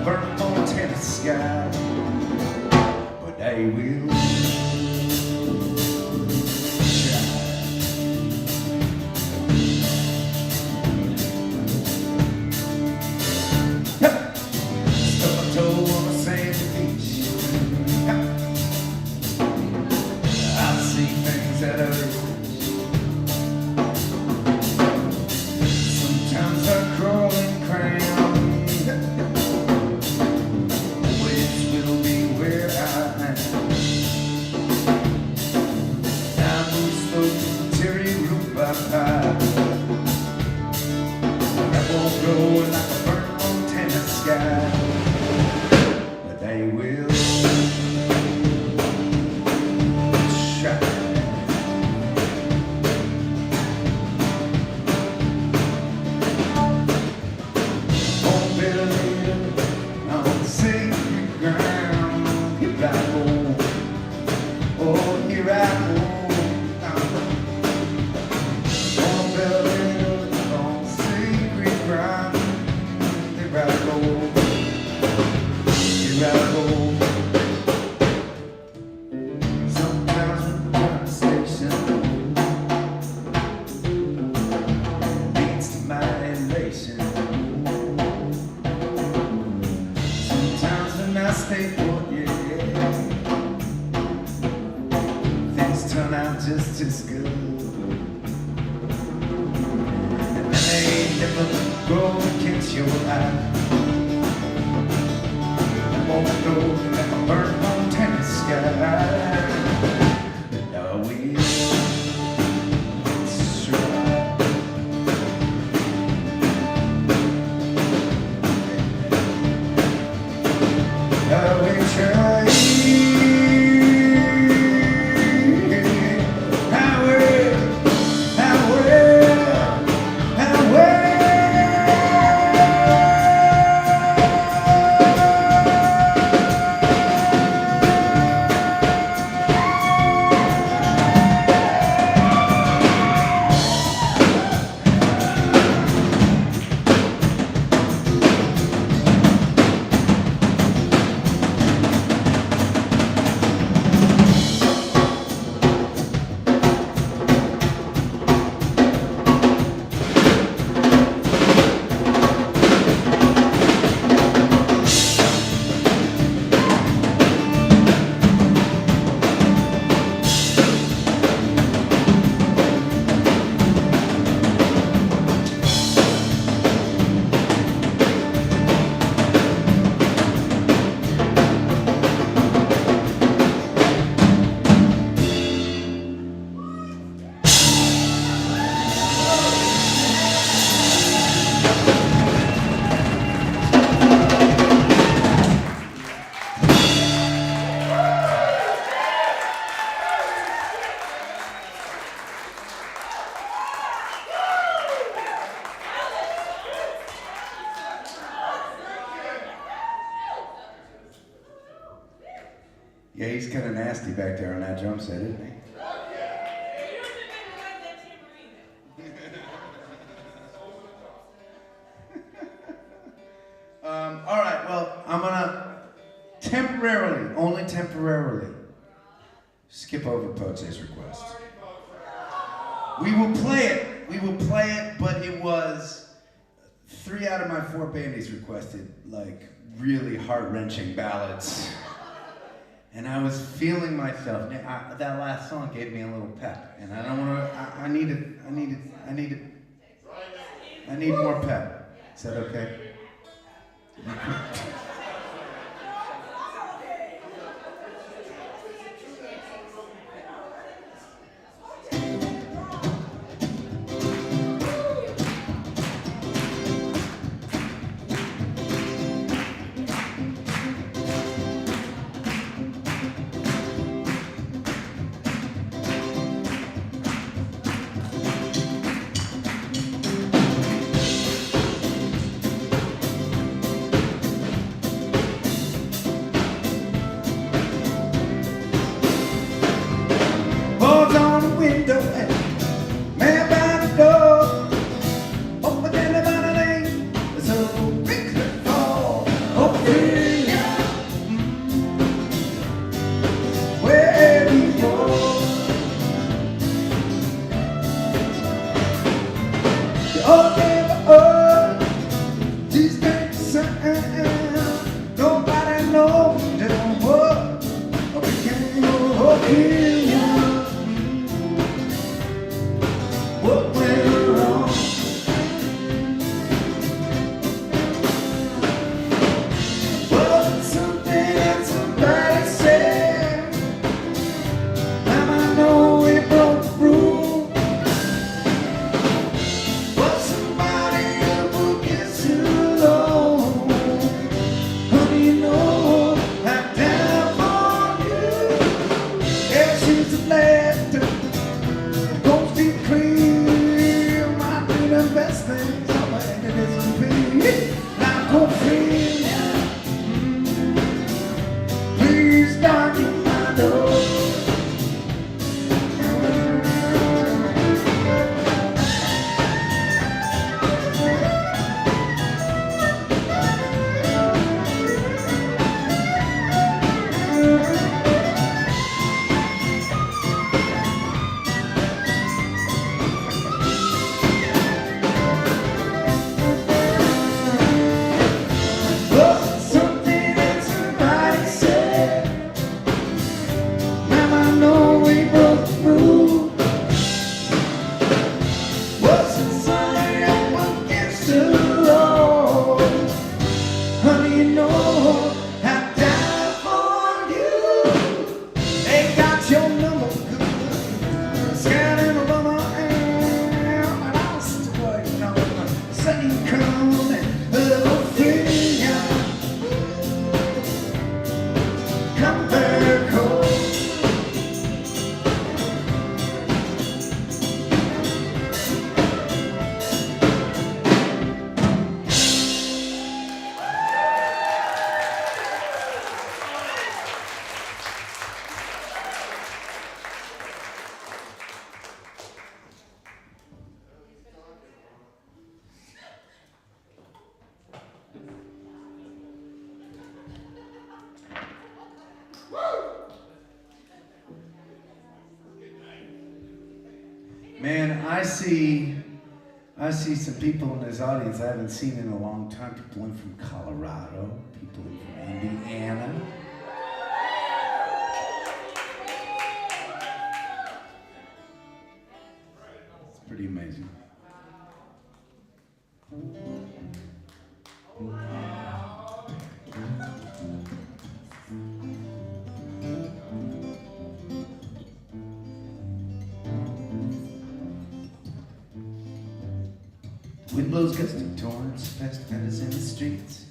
burnt Montana sky, but they will shine. Stuck my toe on a sandy beach. I see things that I reach. Sometimes I crawl and cram, which will be where I am. I move slow, cherry root by pipe. That won't grow like a burnt Montana sky, but they will shine. On building on sacred ground, here I go. Oh, here I go. On building on sacred ground, here I go. Here I go. Sometimes when the conversation leads to my elation. Sometimes when I stay put, yeah, things turn out just as good. And they never go against your eye. I won't go like a burnt Montana sky. But I will try. I will try. I will. I will. I will. Yeah, he's kind of nasty back there on that drum set, isn't he? All right, well, I'm gonna temporarily, only temporarily, skip over Poche's request. We will play it, but it was 3 out of my 4 bandies requested, like, really heart-wrenching ballads. And I was feeling myself. That last song gave me a little pep, and I don't want to. I need more pep. Is that okay? wonder what became of opinion. What went wrong? Was it something that somebody said? Now I know we broke the rule. Was somebody ever gets too low? Honey, you know I'm down for you. Yeah, she's a laughter. Goes deep clean. Might do the best things. I'm like, it isn't me. I'm going free. Please darken my door. Was it something that somebody said? Now I know we broke the rule. Was it something that gets too low? Honey, you know I'm down for you. They got your number good. Scanning over my hand, and I was just waiting on the second coming of freedom. Come back home. Man, I see some people in this audience I haven't seen in a long time. People in from Colorado, people in from Indiana. It's pretty amazing. Wind blows gusty torrents past vendors in the streets.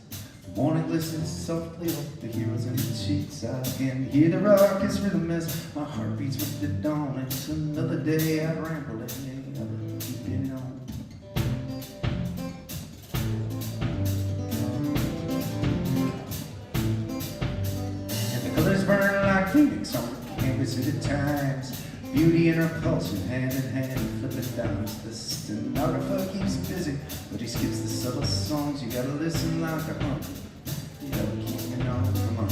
The morning glistens softly off the heroes in the sheets. I can hear the raucous rhythm as my heart beats with the dawn. It's another day I'd ramble and I'll keep it on. And the colors burn like phoenix on the canvas of the times. Beauty and repulsion, hand in hand, flipping dimes. The stenographer keeps busy, but he skips the subtle songs. You gotta listen like a hum. You gotta keep it on, come on.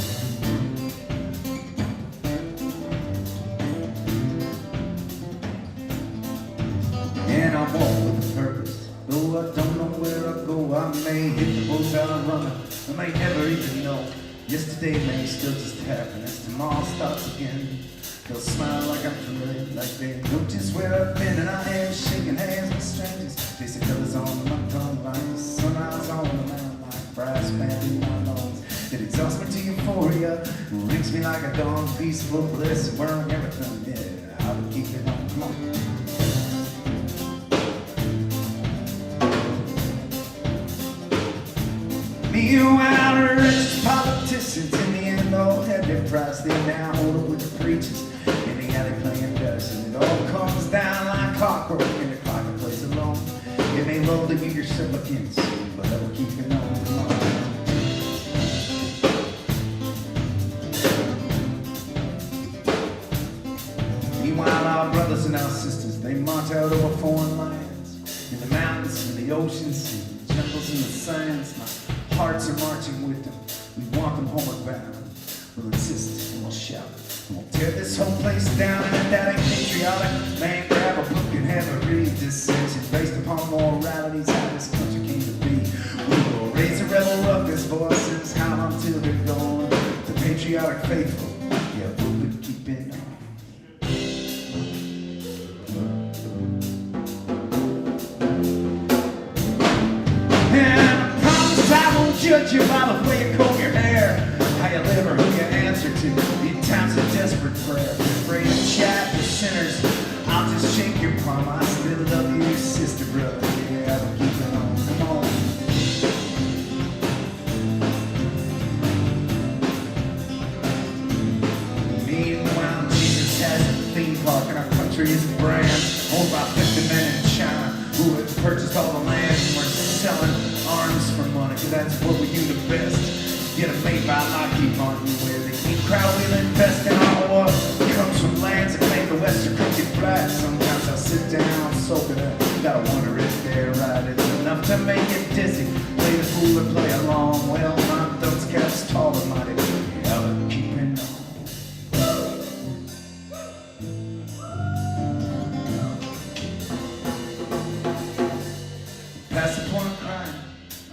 And I walk with a purpose, though I don't know where I go. I may hit the bullseye runner, I may never even know. Yesterday may still just happen as tomorrow starts again. They'll smile like I'm familiar, like they know just where I've been. And I am shaking hands with strangers, taste the colors on my tongue like the sunrise on the mountain, like brass band in my lungs. It exhausts me to euphoria, rings me like a dawn, peaceful bliss, where I'm everything, yeah, I will keep it on, come on. Meanwhile, the rich politicians in the end all had their price. They now hold it with the preachers in the alley playing dust. And it all comes down like clockwork in the clock plays alone. It may lull the eager supplicants, but I will keep it on, come on. Meanwhile, our brothers and our sisters, they march out over foreign lands. In the mountains, in the oceans, in the jungles, in the sands. My hearts are marching with them. We want them homeward bound. We'll insist and we'll shout. And we'll tear this whole place down. And if that ain't patriotic, man, grab a book and have a read. This section based upon moralities, how this country came to be. We will raise a rebel ruckus voices, howl until they're gone. patriotic faithful. Yeah, we'll be keeping on. And I promise I won't judge you by the way you comb your hair, how you live or who you answer to, in times of desperate prayer. Afraid to chat with sinners, I'll just shake your palm. I still love you, sister, brother. Yeah, we'll keep it on. Come on. Meanwhile, Jesus has a theme park and our country is a brand owned by 50 men in China who have purchased all the land and we're selling arms for money, cause that's what we do the best. Get them made by Lockheed Martin, where they keep crowd wheeling, invest in all oil. It comes from lands that claim the West are crooked flat. Sometimes I sit down, soak it up. Gotta wonder if they're right. It's enough to make it dizzy. Play the fool or play along. Well, my those cats tall and mighty. Yeah, but keeping on. Past the point of crime,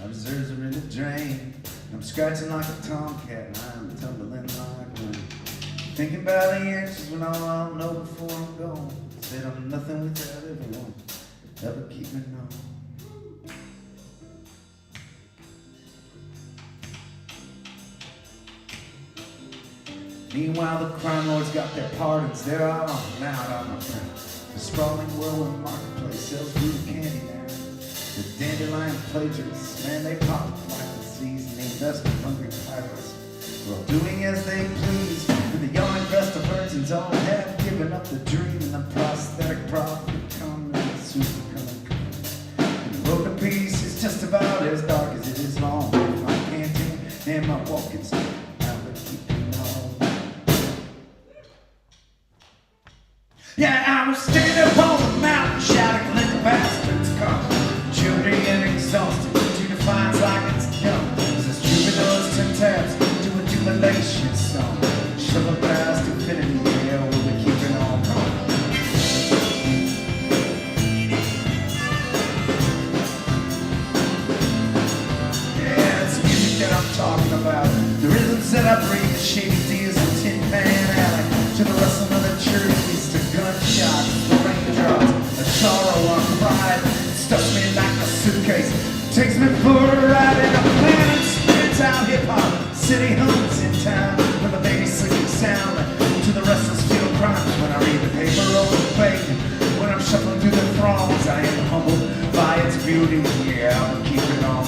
my reserves are in the drain. I'm scratching like a tomcat and I'm tumbling like rain. Thinking about the answers when all I'll know before I'm gone. Said I'm nothing without everyone, ever keeping on. Meanwhile, the crime lords got their pardons. They're all out on my friend. The sprawling whirlwind marketplace sells blue candy now. The dandelion plagiarists, man, they pop like disease, and they invest in hungry pirates. Well, doing as they please, and the young investor virgins all have given up the dream, and the prosthetic prophet come and the super coming. And the road to peace is just about as dark as it is long. With my canteen and my walking stick, I'll be keeping on. Yeah, I was standing upon the mountain shouting, let the bastards come. Jury and exhausted, to defines like it's dumb. Says troubadours, 10 tabs, to a jubilation song. Shovel blast, infinity, yeah, we'll be keeping on going. Yeah, it's music that I'm talking about. The rhythms that I breathe, the shady deals in Tin Pan Alley. To the rustling of the trees, to gunshots, the raindrops, the sorrow on pride. Stuffs me like a suitcase, takes me for a ride in a planet spits out hip-hop. City hums in town with a baby sleeping sound. To the restless field crimes when I read the paper over the page. When I'm shuffling through the throngs, I am humbled by its beauty. Yeah, I'll keep it on.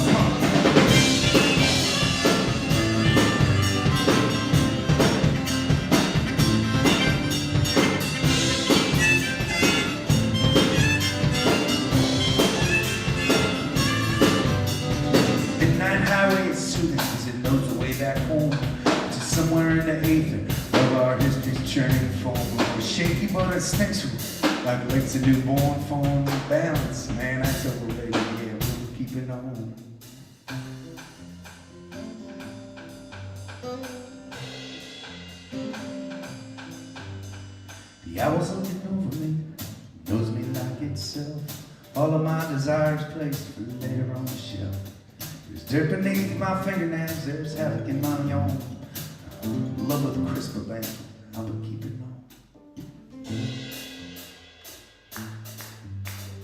Back home to somewhere in the ether of our history's churning foam. It's shaky but it stinks like lakes of newborn foam. Balance, man, that's overrated. Yeah, we'll keep it on. The owl's looking over me, knows me like itself. All of my desires placed for later on the shelf. There's dirt beneath my fingernails, there's havoc in my yawn. Love with a crisper band, I'll be keeping on.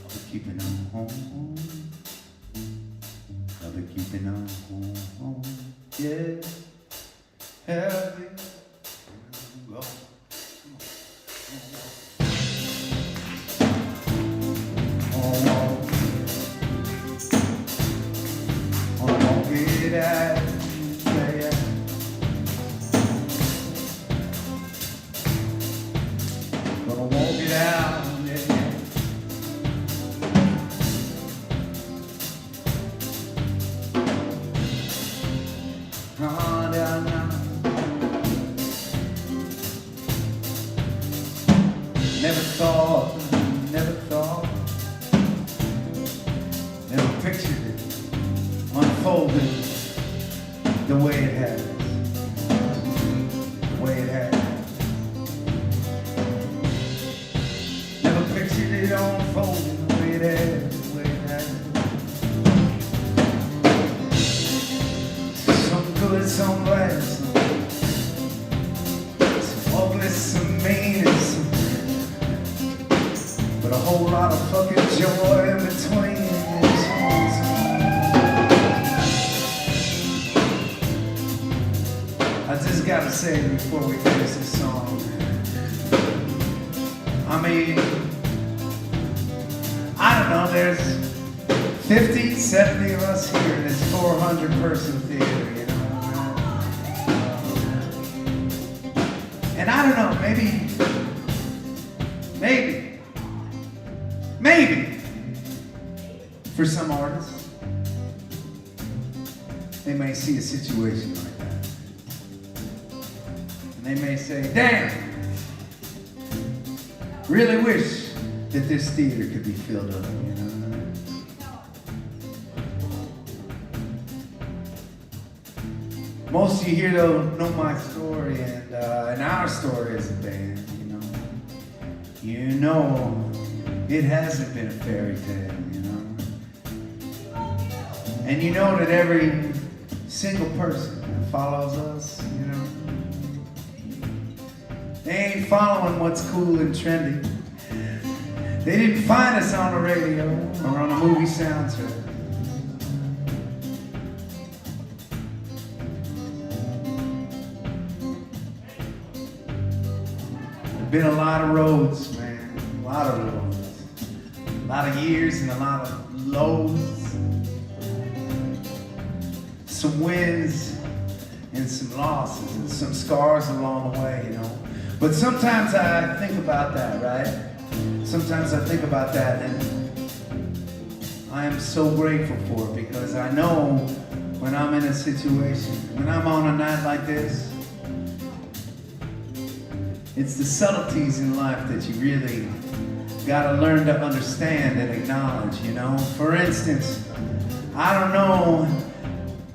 I'll be keeping on. I'll be keeping on. Yeah, heavy. Oh. Get out, yeah. Gonna walk it out, yeah. Oh, down, down. whole lot of fucking joy in between. I just gotta say before we finish this song, I mean, I don't know, there's 50, 70 of us here in this 400-person theater, you know? And I don't know, maybe, for some artists, they may see a situation like that. And they may say, damn, really wish that this theater could be filled up, you know? Most of you here don't know my story and our story as a band, you know. You know, it hasn't been a fairy tale, you know. And you know that every single person that follows us, you know, they ain't following what's cool and trendy. They didn't find us on the radio or on a movie soundtrack. Been a lot of roads, man, a lot of roads. A lot of years and a lot of lows. Some wins and some losses and some scars along the way, you know. But sometimes I think about that, right? Sometimes I think about that and I am so grateful for it because I know when I'm in a situation, when I'm on a night like this, it's the subtleties in life that you really gotta learn to understand and acknowledge, you know? For instance, I don't know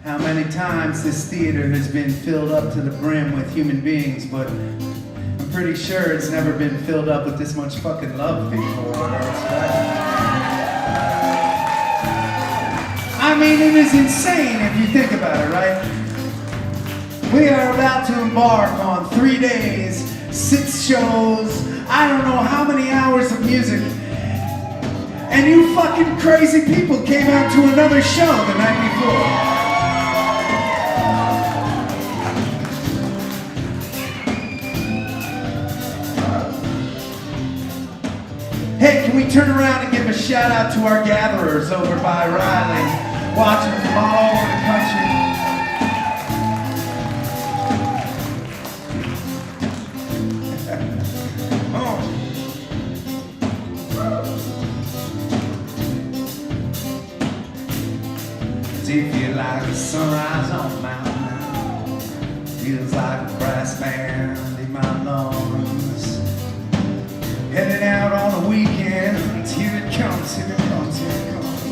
how many times this theater has been filled up to the brim with human beings, but I'm pretty sure it's never been filled up with this much fucking love before. That's right. I mean, it is insane if you think about it, right? We are about to embark on 3 days, 6 shows, I don't know how many hours of music. And you fucking crazy people came out to another show the night before. Hey, can we turn around and give a shout out to our gatherers over by Riley, watching from all over the country. If you like the sunrise on a mountain, feels like a brass band in my lungs. Heading out on a weekend, here it comes, here it comes, here it comes.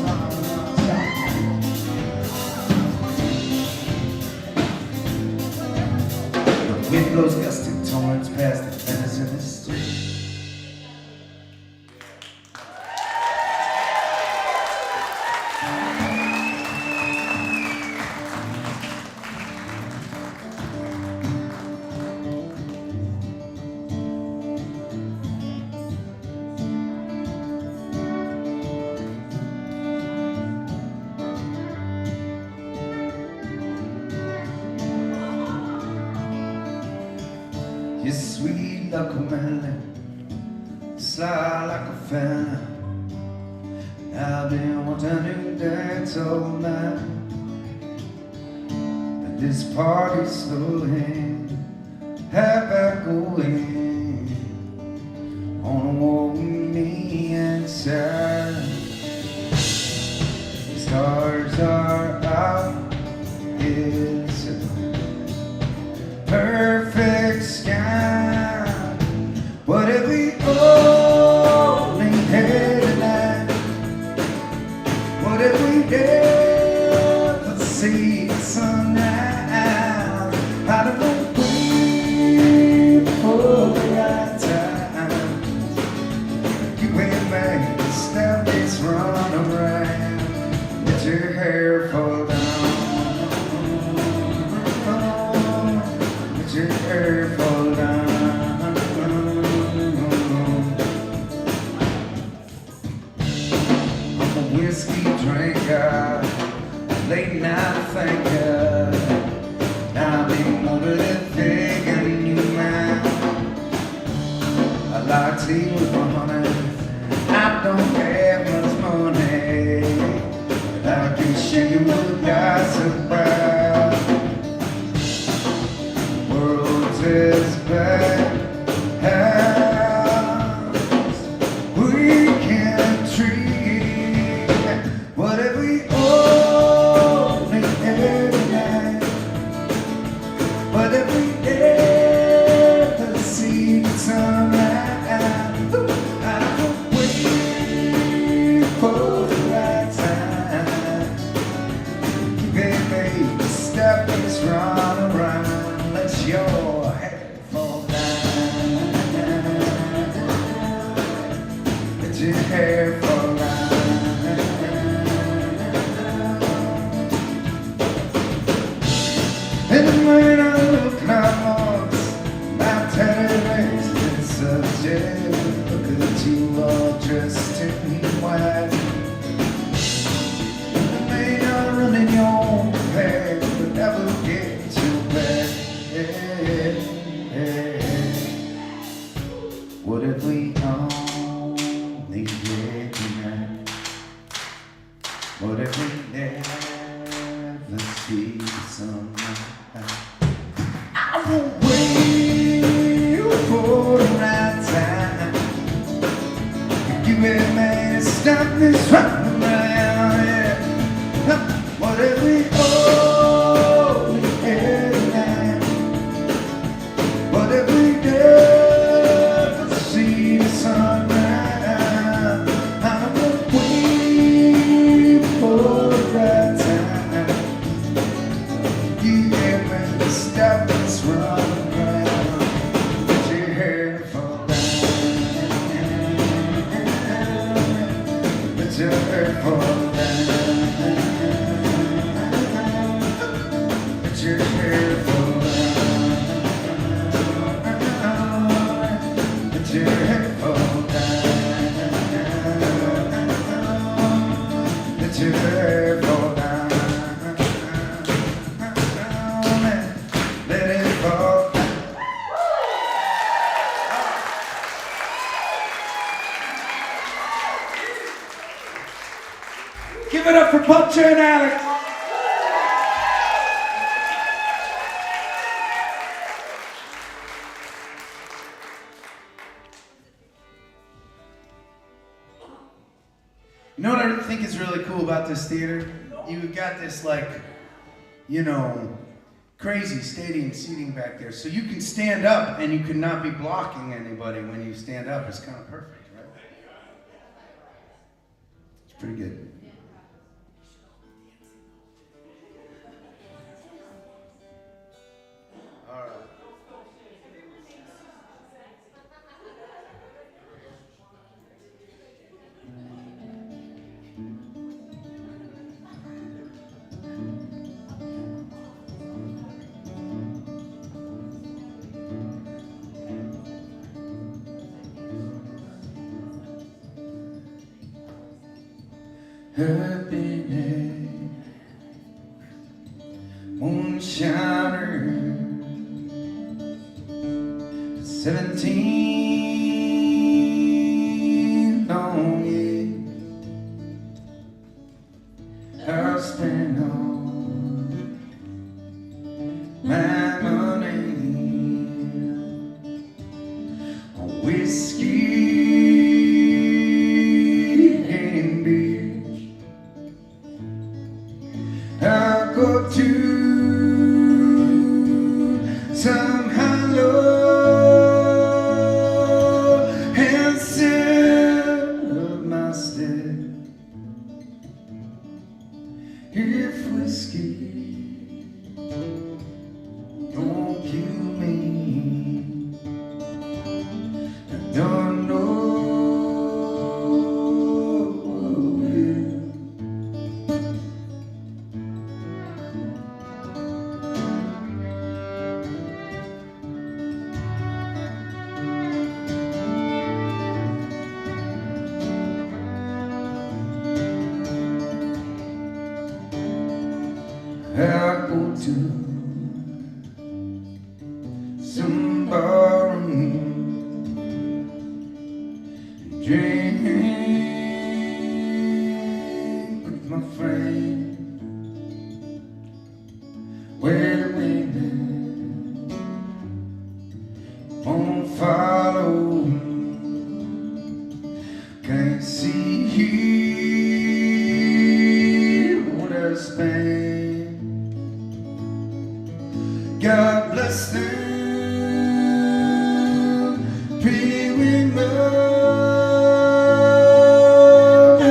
The wind blows gusty torrents past the fence in the street. You're sweet like a melon, sly like a fan. I've been wanting to dance all night, but this party's slowly half back away. Wanna walk with me inside. The stars are out, it's a perfect sky. What if we only had a night? What if we never see the sunrise? How do we wait for the right time? You and me, step this run around. Get your hair when I look my arms, my tiny legs in such a look at you all dressed in white. You may not run in your own path, but never get you back. What if we only get tonight? What if we never see the sunlight? I won't wait for the right time. You ain't made to stop this right around, yeah. What if we only had tonight? What if we never see the sunrise? I won't wait for the right time. You ain't made to stop this run around. Let your hair fall down. Let your hair fall down. Let your hair fall down. Let your hair fall down. Let your hair fall down. Let it fall down. Give it up for Puncher and Alex. You know what I think is really cool about this theater? You've got this, like, you know, crazy stadium seating back there. So you can stand up and you can not be blocking anybody when you stand up. It's kind of perfect, right? It's pretty good. All right. Happiness, moonshiner, 17 long years I've spent on my money on whiskey and beer. I'll go to some hollow and sell my step. If whiskey don't kill me, I don't know what will. I'll go to some bar and drink with my friend, where women won't follow, can't see what I spend. God bless them, pray with love. I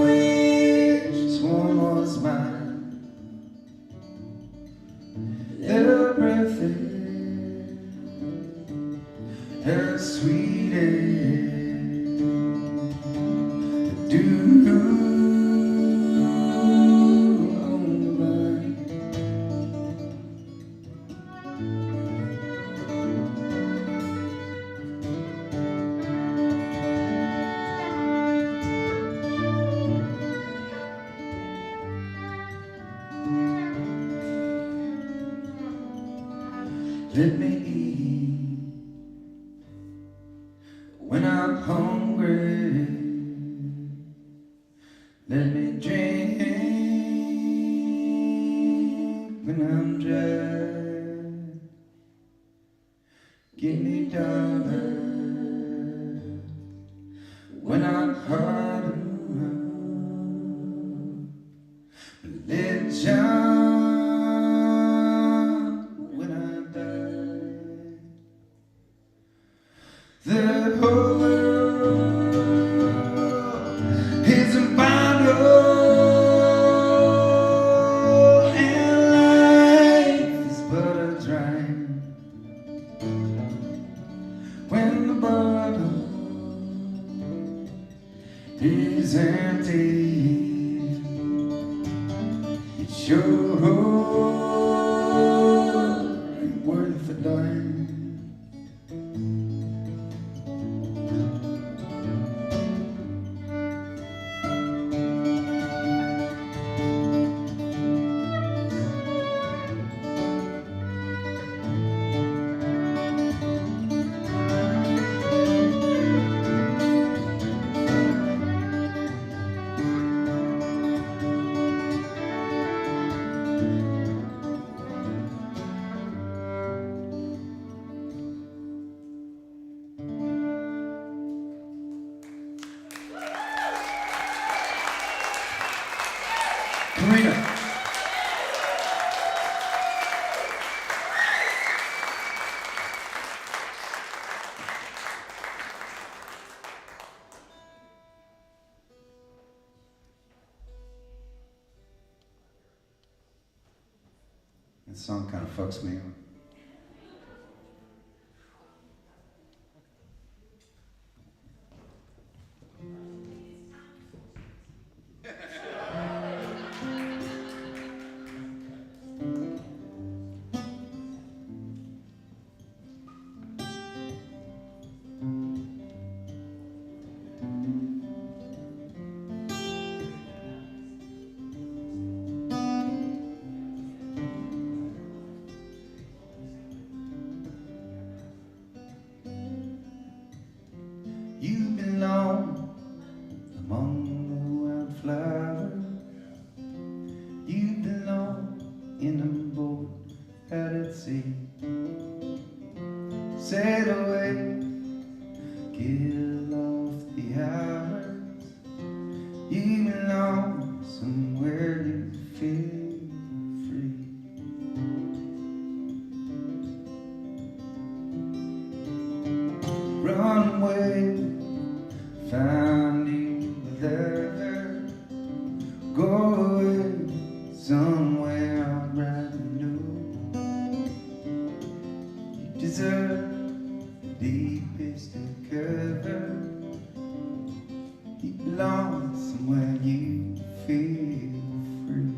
wish one was mine. Their breath is as sweet as the dew on the vine. Let me eat when I'm hungry. Let me drink when I'm dry. Give me dollars when I'm hard enough. Religion when I die. The whole world is a bottle, and life is but a dream. When the bottle is empty, it sure ain't worth a dime. Karina. That song kind of fucks me up. You belong among the wildflowers. You belong in a boat out at sea. Sail away, kill off the hours. You belong somewhere you feel free. Run away, find you a lover. Go away somewhere I'd rather know. You deserve the deepest of cover. You belong somewhere you feel free.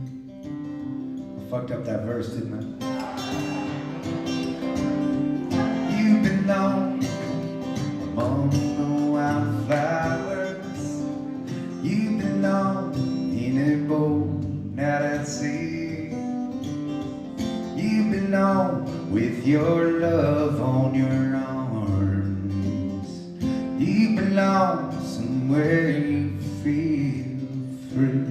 I fucked up that verse, didn't I? You belong among the wildflowers. You belong in a boat out at sea. You belong with your love on your arms. You belong somewhere you feel free.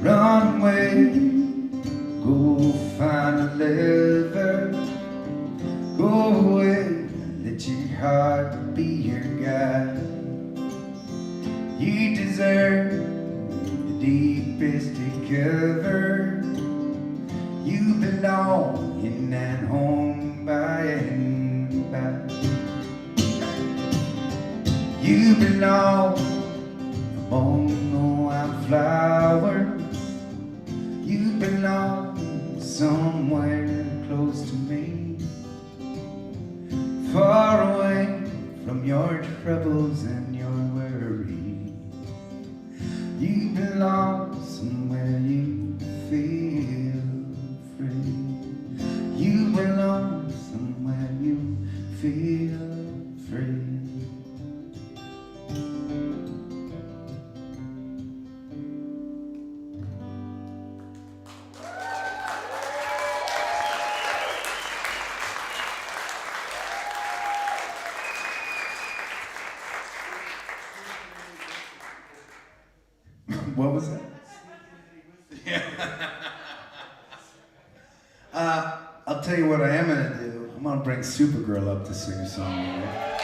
Run away, go find a lover. Go away, let your heart be your guide. You deserve the deepest of cover. You belong in that home by and by. You belong among the wildflowers. You belong somewhere close to me, far away from your troubles and your worries. You belong somewhere you feel free. You belong somewhere you feel free. What was that? Yeah. I'll tell you what I am gonna do. I'm gonna bring Supergirl up to sing a song. Right?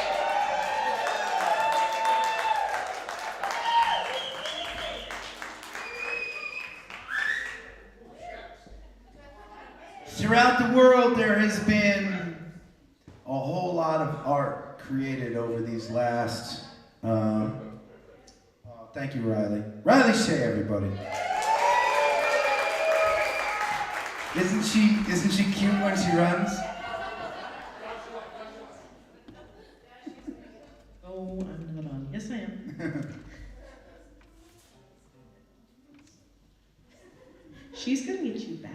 Throughout the world, there has been a whole lot of art created over these last. Thank you, Riley. Riley Shea, everybody. Isn't she cute when she runs? Oh, I'm not on. Yes, I am. She's gonna get you back.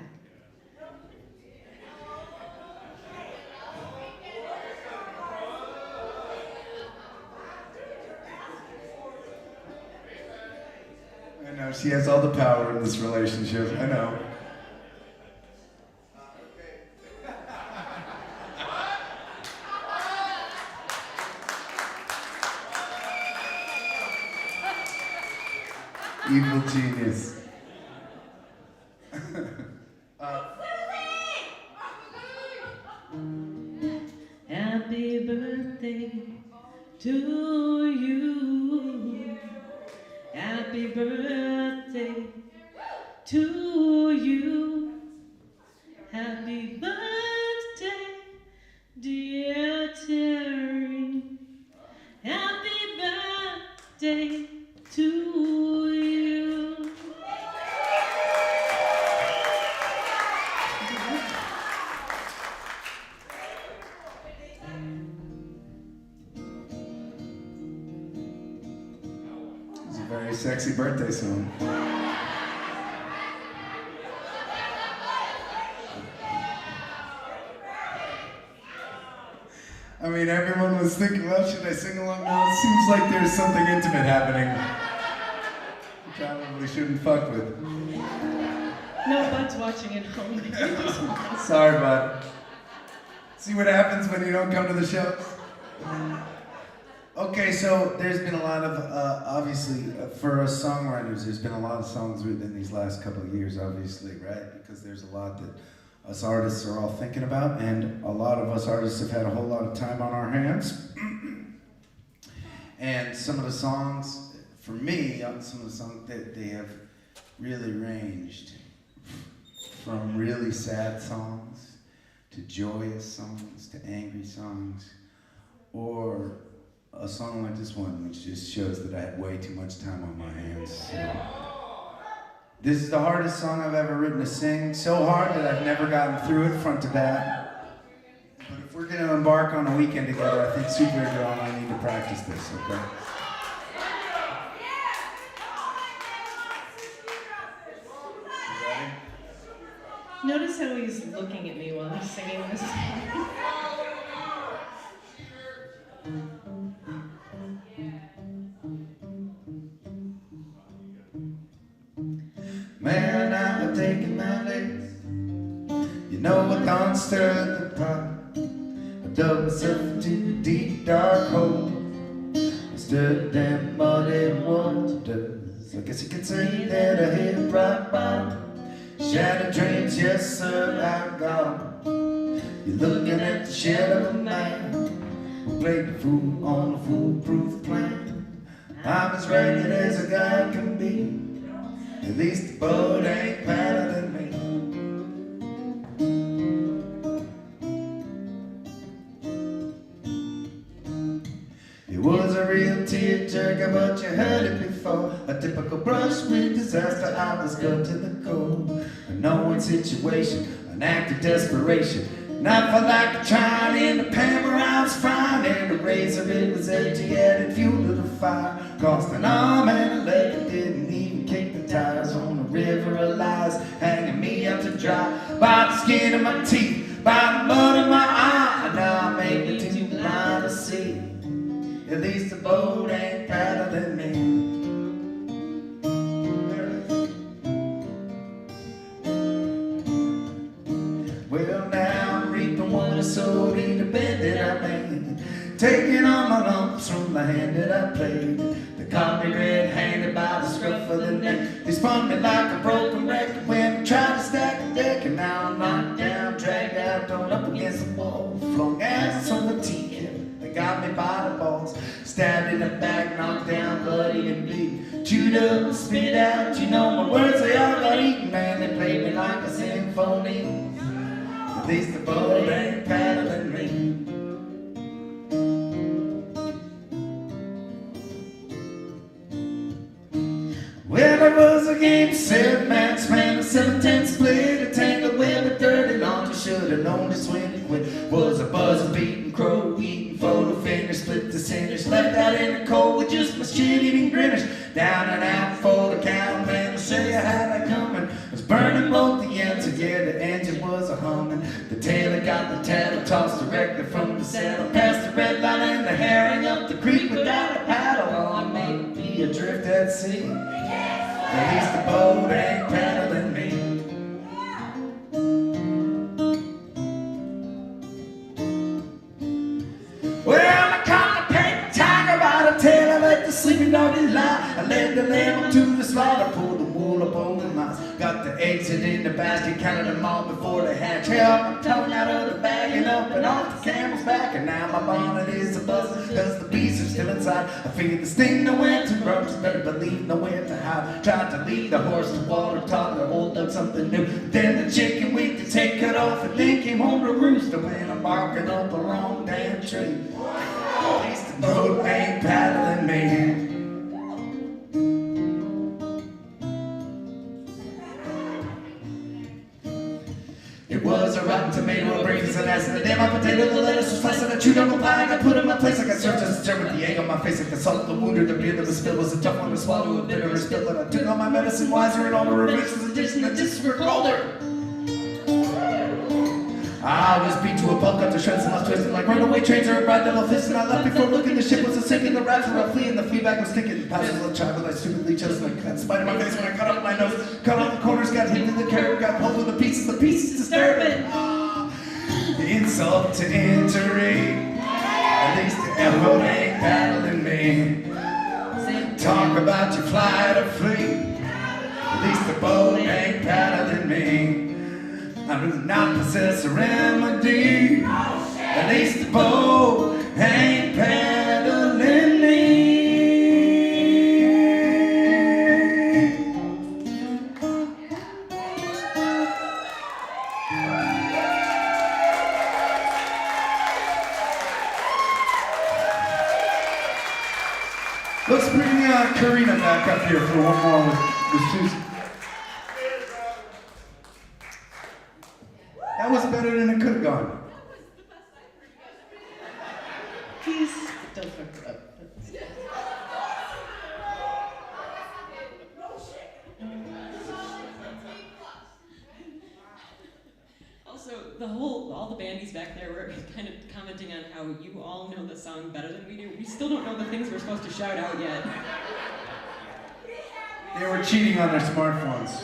I know, she has all the power in this relationship. I know. Evil genius. Happy birthday to you. Happy birthday to you. Happy birthday, dear Terry. Happy birthday to you. It's a very sexy birthday song. I mean, everyone was thinking, well, should I sing along now? It seems like there's something intimate happening. You probably shouldn't fuck with. No, Bud's watching at home. Sorry, bud. See what happens when you don't come to the shows? Okay, so there's been a lot of, obviously, for us songwriters, there's been a lot of songs written these last couple of years, obviously, right? Because there's a lot that us artists are all thinking about, and a lot of us artists have had a whole lot of time on our hands. And some of the songs, for me, some of the songs, they have really ranged from really sad songs to joyous songs to angry songs, or a song like this one, which just shows that I had way too much time on my hands. So. This is the hardest song I've ever written to sing, so hard that I've never gotten through it front to back. But if we're gonna embark on a weekend together, I think Supergirl and I need to practice this, okay? Notice how he's looking at me while he's singing this song. Man, I'm taking my legs. You know I can't stir the pot. I dug myself into a deep dark hole. I stood in muddy waters. I guess you could say that I hit rock bottom. Shattered dreams, yes sir, I got 'em. You're looking at the shell of a man who played the fool on a foolproof plan. I'm as ragged as a guy can be. At least the boat ain't better than me. It was a real tearjerker, but you heard it before. A typical brush with disaster, I was good to the core. A no-win situation, an act of desperation. And I felt like a child in the pan where I was frying, and the razor it was empty, added fuel to the fire. Cost an arm and a leg, and didn't even kick the tires on the river of lies, hanging me up to dry by the skin of my teeth, by the mud in my eye. Now I made me too blind to see. At least the boat ain't paddling me. Well, now I'm reaping what I sowed in the bed that I made, taking all my lumps from the hand that I played. They caught me red-handed by the scruff of the neck. They spun me like a broken record when I tried to stack the deck. And now I'm knocked down, dragged out, thrown up against the wall, flung ass over tea kettle. They got me by the balls, stabbed in the back, knocked down, bloody and bleed, chewed up and spit out. You know my words, they all got eaten, man. They played me like a symphony. At least the boat ain't paddling me. Well, it was a game, 7-match span, a 7-10 split, a tangled web, a dirty laundry. Should've known this when it quit. Was a buzzer beating, crow eating, photo finish, split the sinners, left out in the cold with just my shit-eating grinners. Down and out for the count, man, I'll show you how that coming. Was burning both the ends, and yeah, the engine was a humming. The tailor got the tattle, tossed directly from the saddle, past the red line and the herring up the creek without a paddle. Oh, I may be adrift at sea. At least the boat ain't paddling me. Well, I caught a paper tiger by the tail. I let the sleeping doggy lie. I led the lamb up to the slaughter, pulled the wool up on the mice. Got the eggs in the basket, counted them all before they hatch. Held my tongue out of the bag and up and off the camel's back. And now my bonnet is a buzz, cause the bees are still inside. I figured the sting no went to ropes, better believe nowhere to hide. Tried to lead the horse to water, taught the old dog something new. Then the chicken with the tail cut off, and then came home to roost. And when I'm barking up a wrong damn tree, at least the boat ain't paddling me. It was a rotten tomato, a brains, an ass, and a damn potato. The lettuce was sliced and I chewed on the pie. I got put in my place. I got served as a term with the egg on my face. I consulted the wounded, the beer that was spilled was a tough one to swallow, a bitter spill. And I took all my medicine wiser, and all the revenge was a dish, and the dishes were colder. I was beat to a pulp, got the shreds and I was twisted like runaway trains or a bright devil fist. And I left before looking, the ship was a sinking, the rats were a fleeing, the flea bag was sticking. Passes of child that I stupidly chose, and I cut spite in my face when I cut off my nose. Cut off the corners, got hit in the curve, got pulled with the pieces disturbing. Insult to injury, at least the elbow ain't paddling me. Talk about your flight or flee, at least the boat ain't paddling me. I do not possess a remedy, at least the boat ain't paddling me. Let's bring Karina back up here for one more with Susan. That was better than it could have gone. Please don't fuck it up. Also, all the bandies back there were kind of commenting on how you all know the song better than we do. We still don't know the things we're supposed to shout out yet. They were cheating on their smartphones.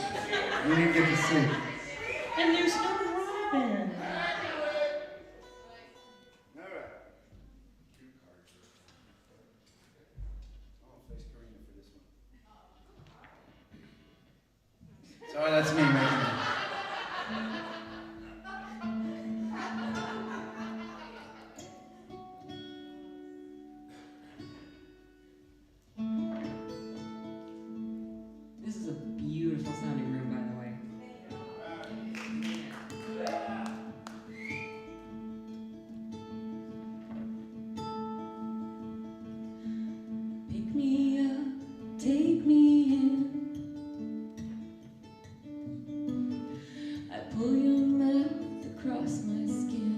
We didn't get to see. And there's no Robin. Sorry, that's me, man. This is a beautiful sounding room, by the way. Pick me up, take me in. I pull your mouth across my skin.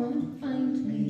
and find me.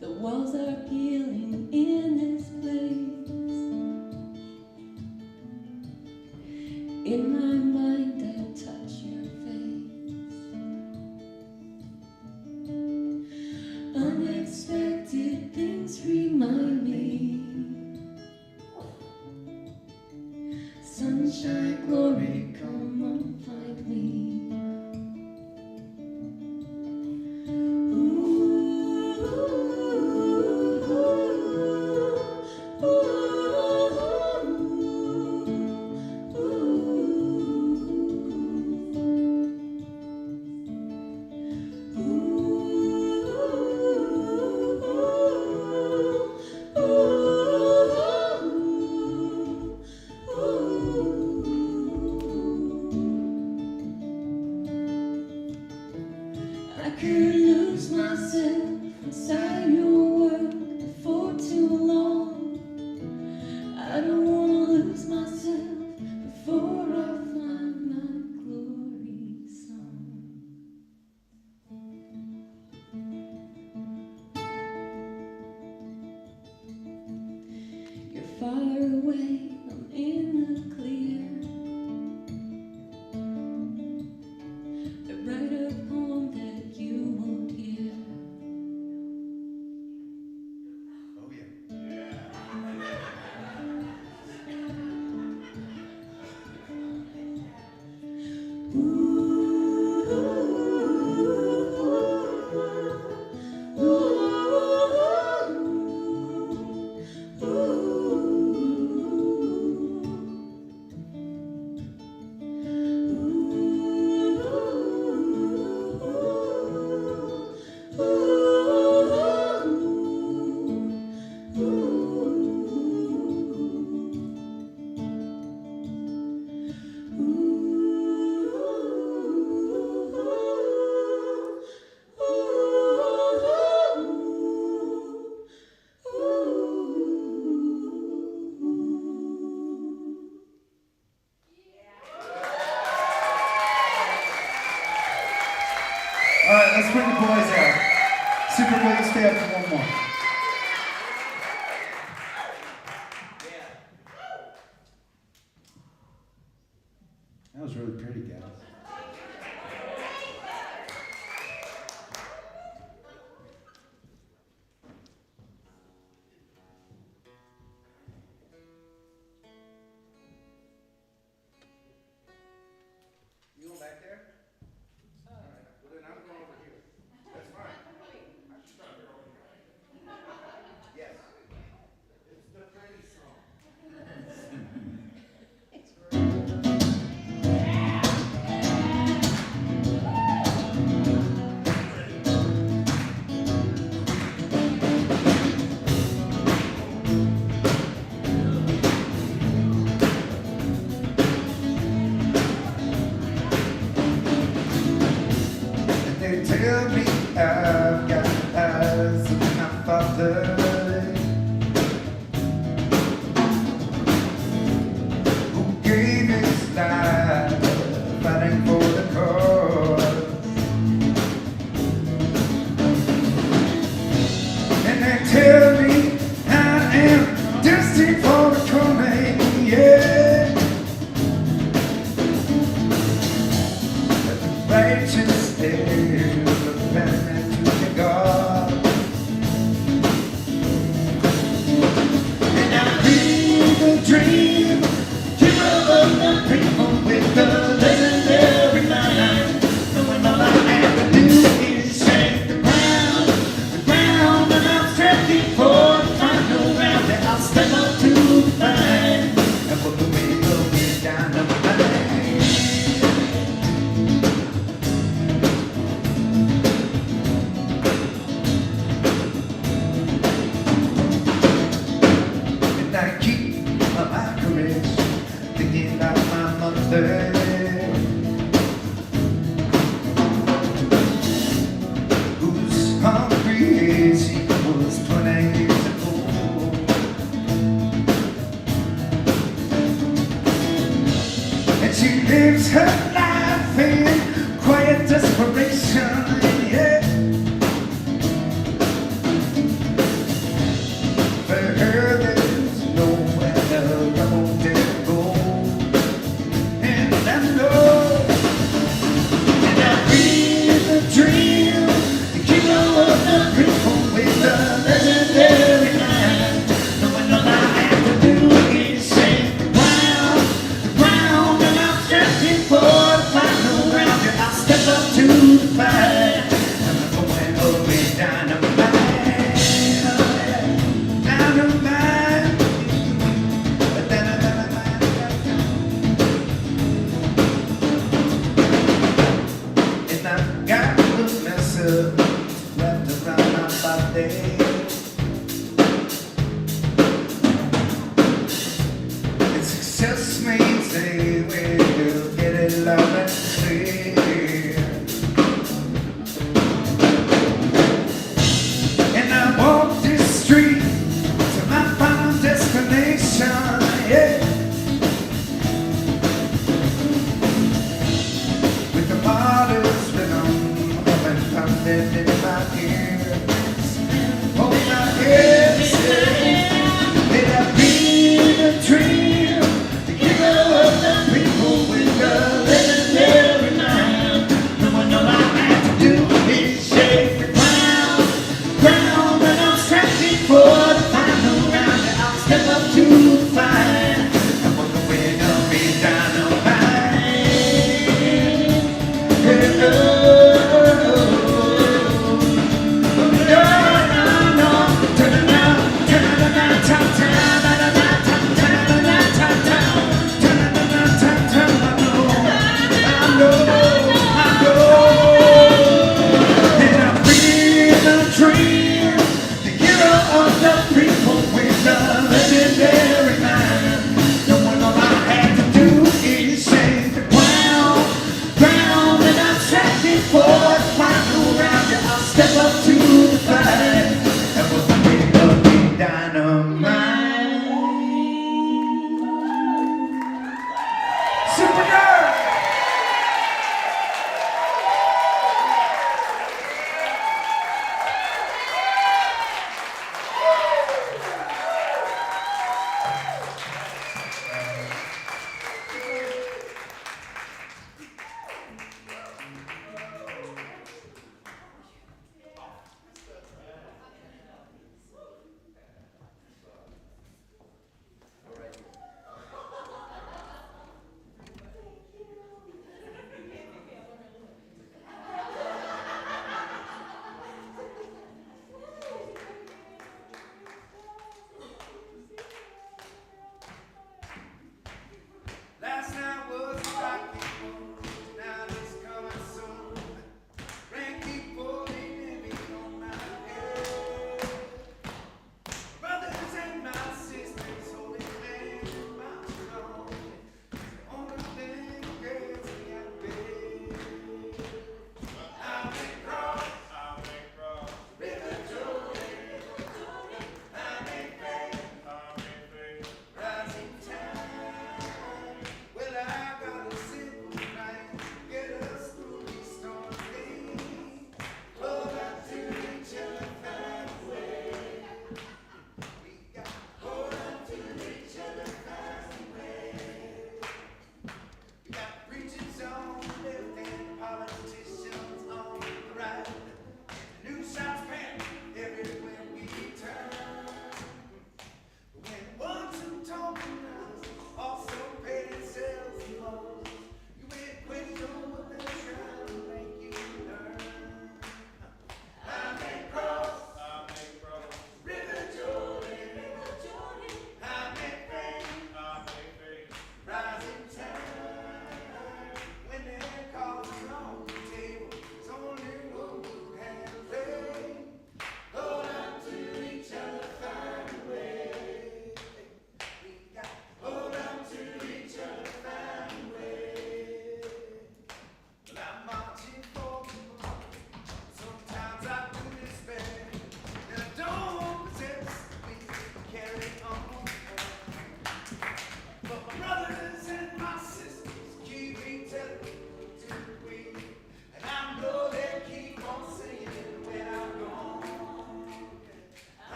The walls are peeling in this place. In my mind I touch your face. Unexpected things remind me. Sunshine, glory, come on, find me. I could lose myself inside your world for too long. I don't wanna lose myself before I find my glory song. You're far away, I'm in the clear. I write a poem that you won't hear. Oh yeah. All right, let's bring the boys out. Super cool, let's stay up for one more. That was really pretty, guys. You go back there? All right, well then I'm going over here. That's fine. Yes. It's the pretty song. They tell me I've got eyes of my father, who gave his life fighting for the cause. And they tell me I am destined for the coming, yeah. That the righteous is the planet to the God. day. And success means they will get it loud and clear. And I walk this street to my final destination, yeah. With the martyr's rhythm of and pounded in my ears. Oh, my ears, yeah. May that be the dream to give up the people with the living.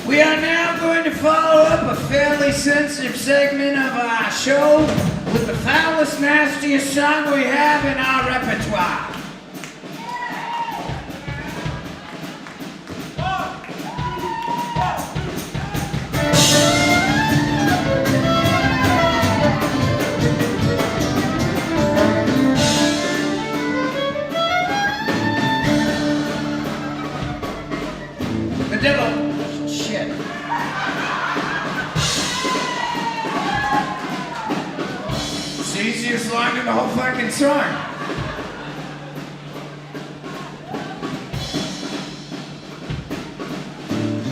We are now going to follow up a fairly sensitive segment of our show with the foulest, nastiest song we have in our repertoire. The devil. Shit. It's the easiest line in the whole fucking song.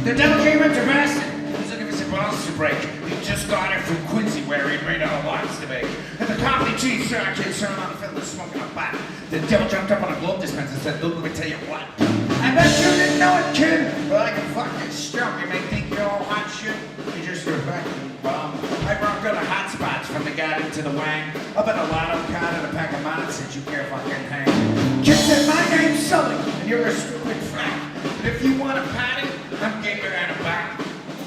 The devil came up to Boston. He was looking for some balls to break. He just got it from Quincy where he'd made all the lots to make. And the coffee cheese star kid turned on the fiddler smoking a pot. The devil jumped up on a globe dispenser and said, "Look, let me tell you what. I bet you didn't know it, kid. But I can fucking stump. You may think you're all hot shit. You just a fucking bum. I brought good hot spots from the garden to the wang. I bet a lotto card and a pack of mods said you can't fucking hang. Kid said, my name's Sully, and you're a stupid frack. But if you want a patty, I'm gamer and a back.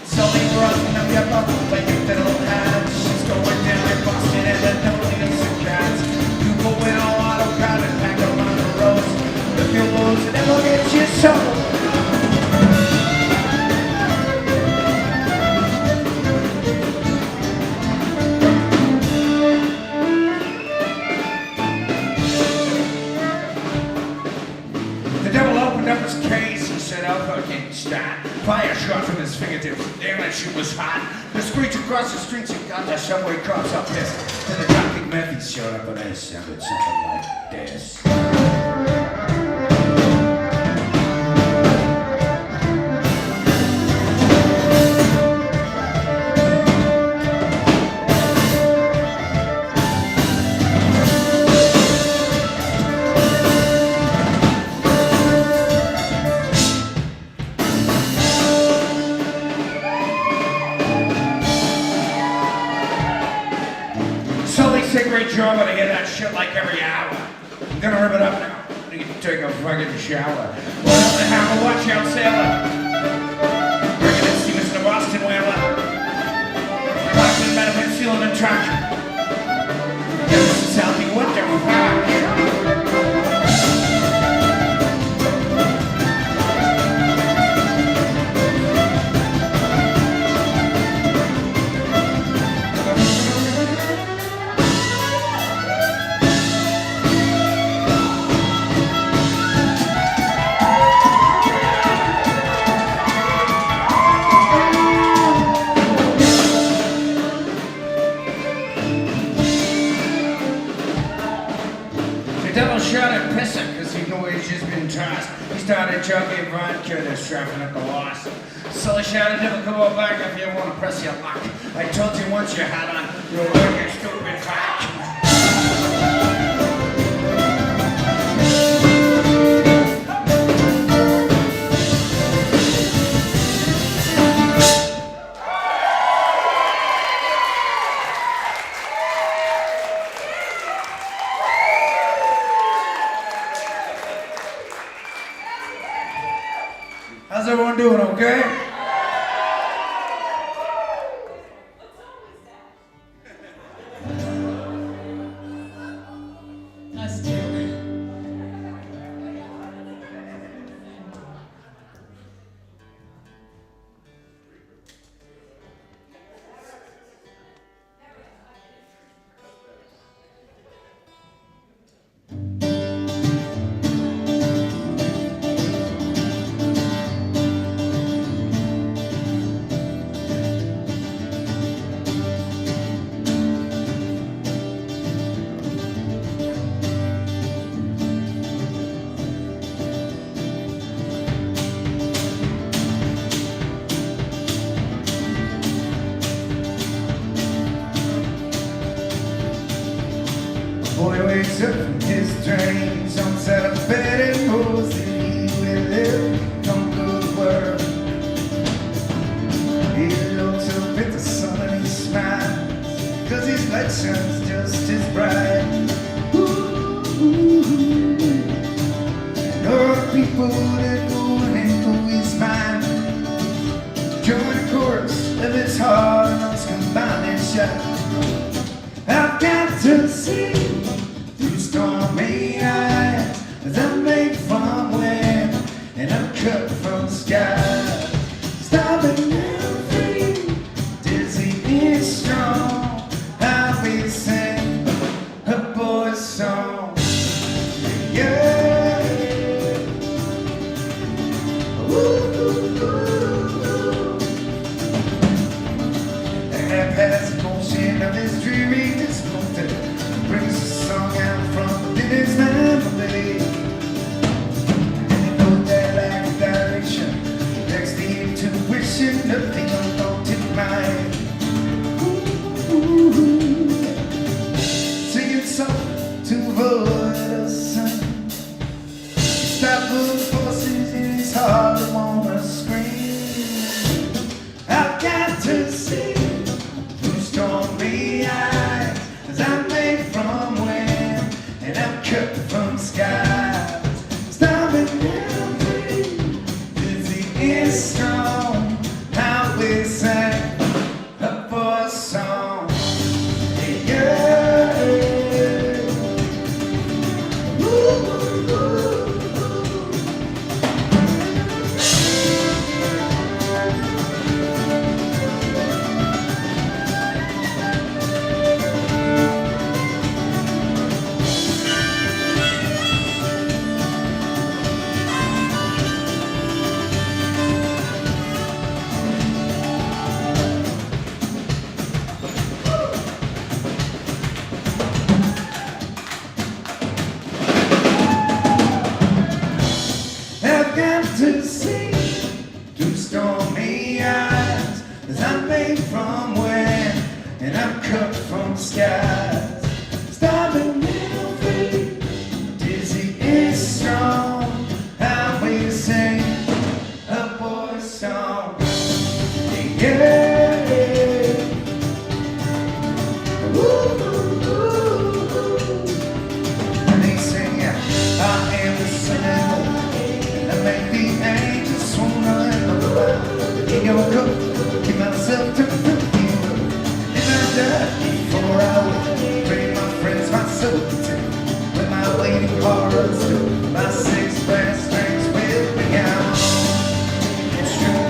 Sully rusting up your bubble like a fiddle hat. She's going down in Boston and the nose and cats. You go in all auto card and pack them on the roads. If you lose, it will get you sold. The devil opened up his case. He said, "I'll fucking start." Fire shot from his fingertips. Damn, that shit was hot. The screech across the streets and got the subway cops up this. Then the Dropkick Murphys showed up and they sounded something like this. Say great job, but I hear that shit like every hour. I'm gonna rip it up now. I need to take a fucking shower. Well, the hammer, watch out, sailor. Bringing in Stevens to Boston, whaler. Boston, Metapin, sealing the truck. Yeah, this is Southie, what the fuck? Shot at pissing because he knew he'd just been tossed. He started chugging vodka to strapping up the loss. So I shouted, "Never come on back if you want to press your luck. I told you once you had on, you'll work your stupid back." How's everyone doing, okay? Us too. Boy wakes up from his dreams, jumps out of bed and knows that he will live, come to the world. He looks up at the sun and he smiles, 'cause his light shines just as bright. Ooh, and all the people that go into his mind, see through stormy eyes as I'm made from wind and I'm cut from the sky. Stopping and free, dizzy and strong. I'll be sing a boy's song. Yeah. Ooh, ooh, ooh. And that passing motion of this dreary dismountain brings a song out from within its memory. And you know that lack of direction next to intuition of the undaunted mind. Ooh, singing song to avoid a sun. Stop putting forces in his heart that wanna scream. I've got to see through stormy eyes as I'm made from wind and I'm cut from skies. Stopping and free, dizzy and strong. How we sang a boy's song. Yeah. Ooh, ooh, ooh. I've got to see through stormy eyes as I'm made from wind and I'm cut from skies. Stopping and free, dizzy and strong. How we sing a boy's song. Yeah. Ooh, ooh, ooh. And they sing, I am the sun. I make the angels swoon in the wild. In your coat, keep myself to the you. And I die before I will bring my friends, my soul to with my waiting hearts to my six brass strings will be out. It's true.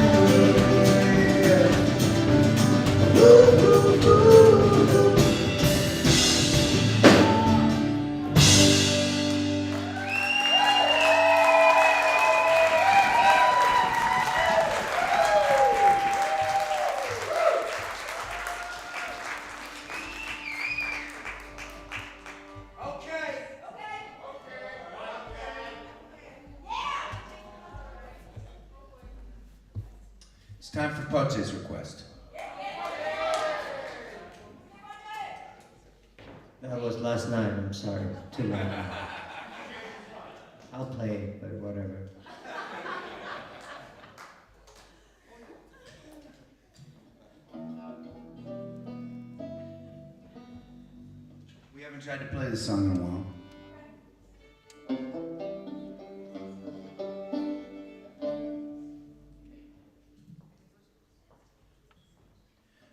Yeah. Ooh, ooh, ooh. Okay. It's time for Pudge's request. That was last night, I'm sorry. Too late. I'll play it, but whatever. We haven't tried to play this song in a while.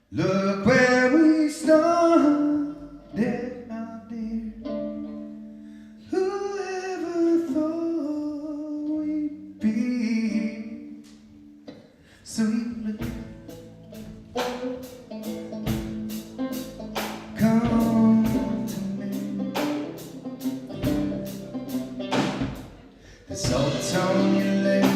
Look where we started, my dear. Whoever thought we'd be sweet? Come to me. There's salt on your lips,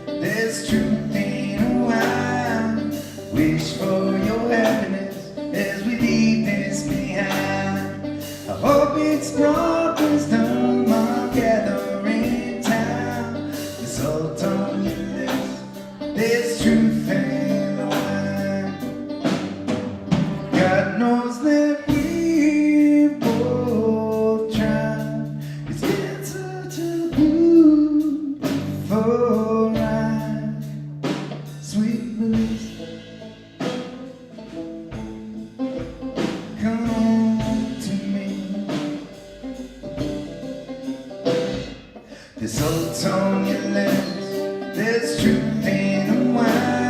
there's truth in a wine. Wish for your happiness as we leave this behind. I hope it's broad wisdom our gathering time. There's salt on your lips, there's truth in the wine. God knows that we both tried. It's been such a beautiful ride. Sweet blues, come to me. There's salt on your lips, there's truth in the wine.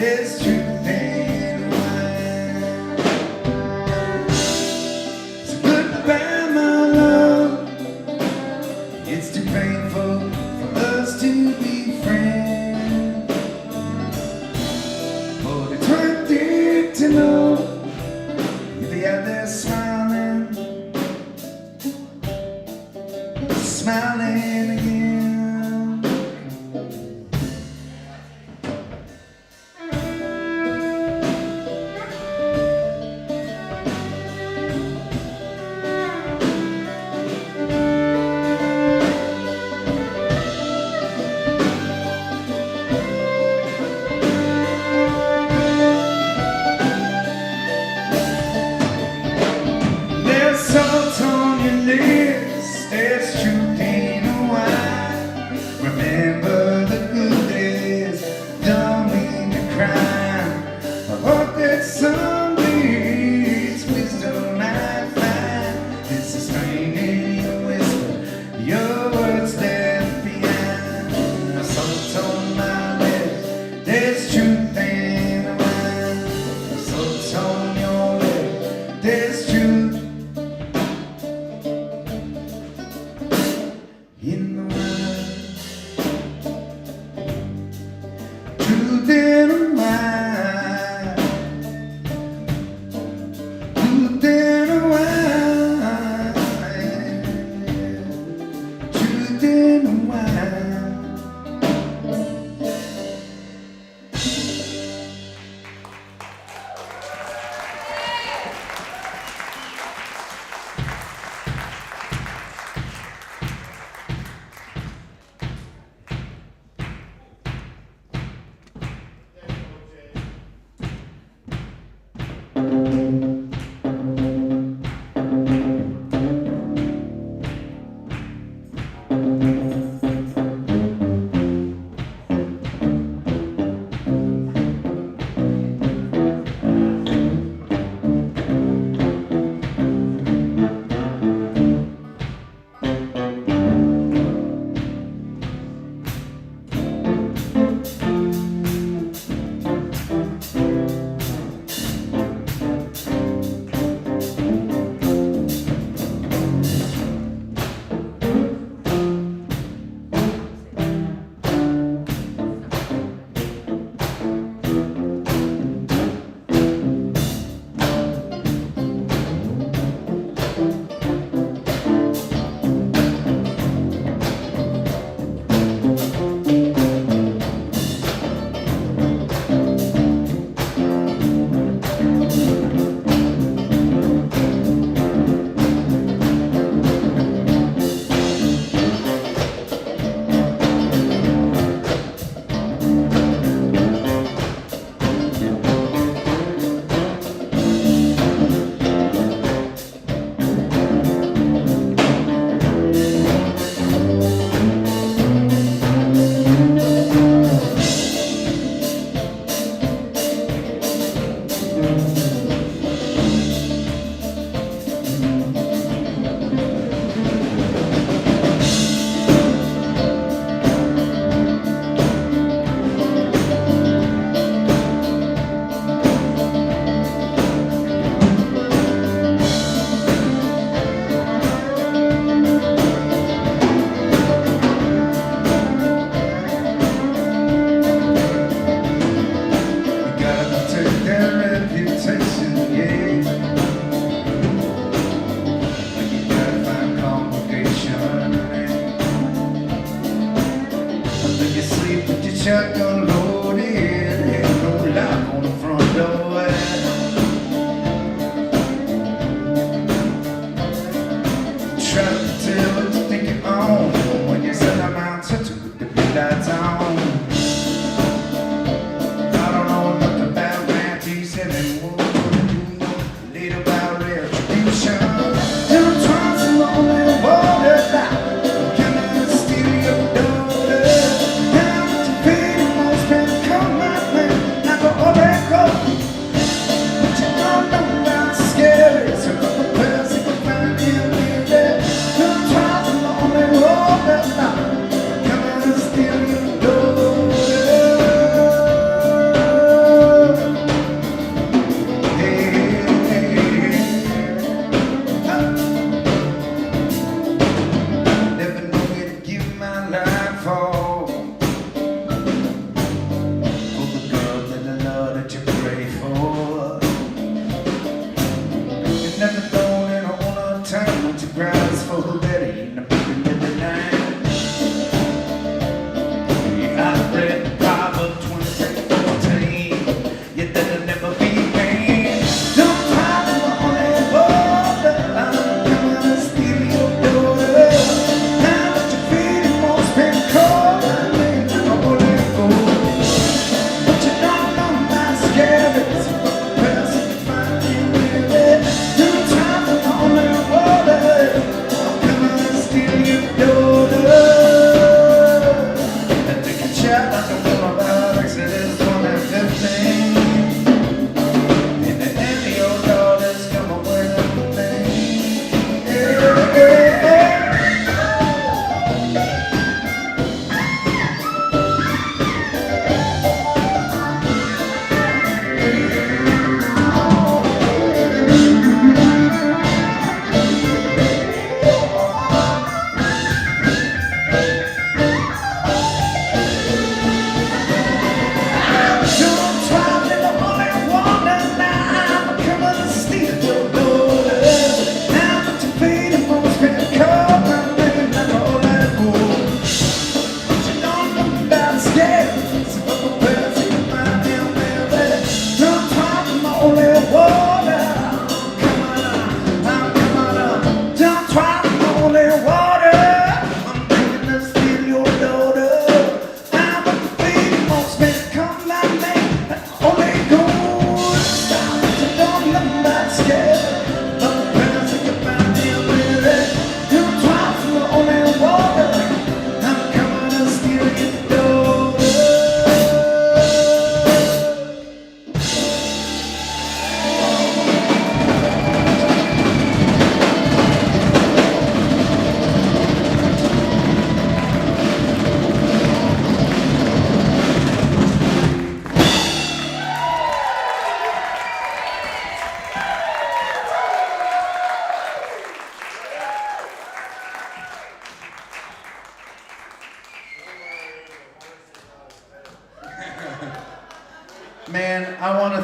there's truth in wine. So goodbye, my love. It's too painful for us to be friends. But it's worth it to know you'll be out there smiling, smiling again.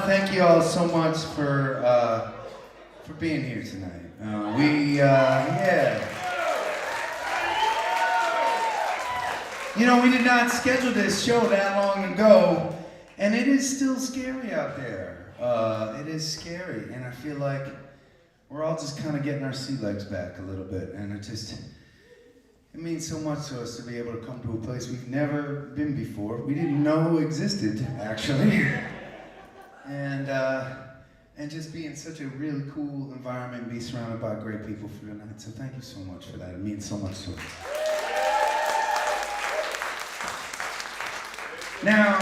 thank you all so much for being here tonight. Yeah. You know, we did not schedule this show that long ago, and it is still scary out there. It is scary, and I feel like we're all just kind of getting our sea legs back a little bit, and it means so much to us to be able to come to a place we've never been before. We didn't know existed, actually. And just be in such a really cool environment and be surrounded by great people for the night. So thank you so much for that. It means so much to us. Now,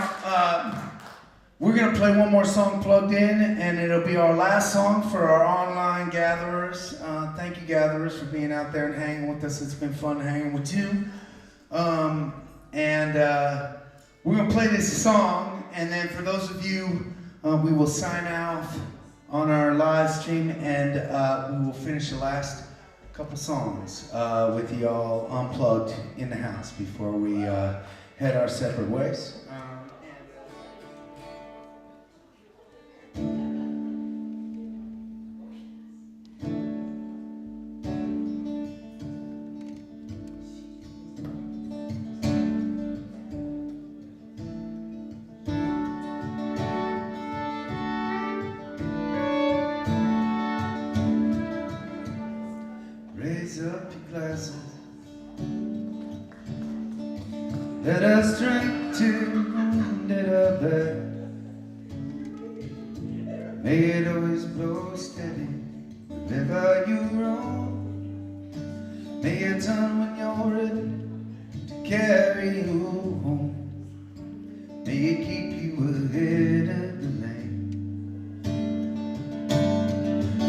we're going to play one more song plugged in, and it'll be our last song for our online gatherers. Thank you, gatherers, for being out there and hanging with us. It's been fun hanging with you. We're going to play this song, and then for those of you, we will sign off on our live stream, and we will finish the last couple songs with y'all unplugged in the house before we head our separate ways. Raise up your glasses. Let us drink to the wind at our back. May it always blow steady wherever you roam. May it turn when you're ready to carry you home. May it keep you ahead of the lane.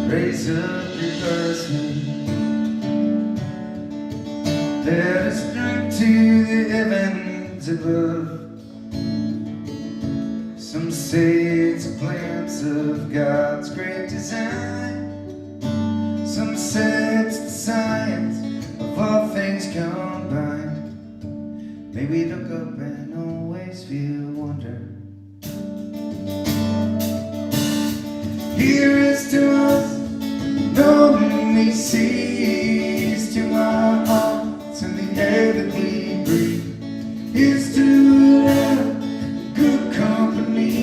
Raise up your glasses. Let us drink to the heavens above. Some say it's a glimpse of God's great design. Some say it's the science of all things combined. May we look up and always feel wonder. Here is to us, lonely seas, to our hearts and the air that we breathe. Here's to have good company.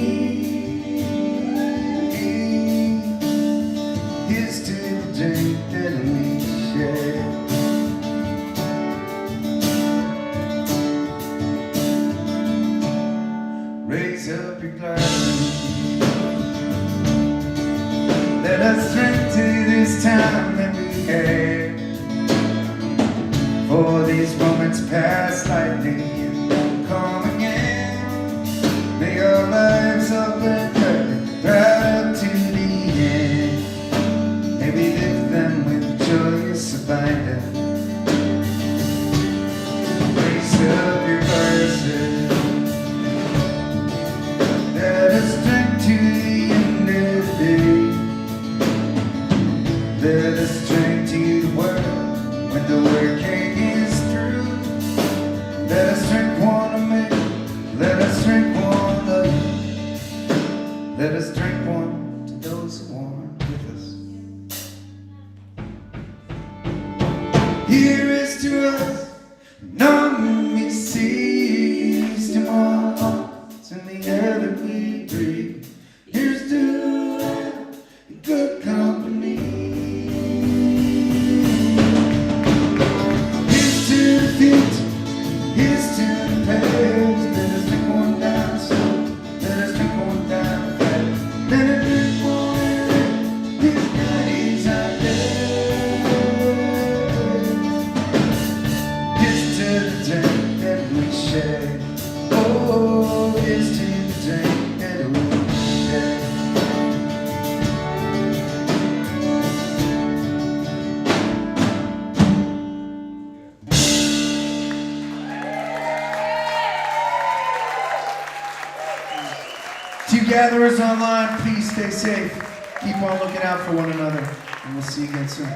Here's to the drink that we share. Raise up your glasses. Let us drink to this time that we had. For these moments pass lightly and won't come again. May our lives all burn right up to the end. May we live them with joyous abandon. Raise up your glasses. Let us drink to the end of the day. Let us drink to the world when the working is through. Let us drink one of me. Let us drink one of you. Let us drink one to those who want with us. Here is to us, none we sees, to our hearts and the air that we breathe. Here's to have good company. Here's to the feet, here's to the past. Let us drink one down slow, let us drink one down fast. Let us drink one, this night is our day. Here's to the drink that we share. Oh, here's to the drink that we share. To you gatherers online, please stay safe. Keep on looking out for one another, and we'll see you again soon.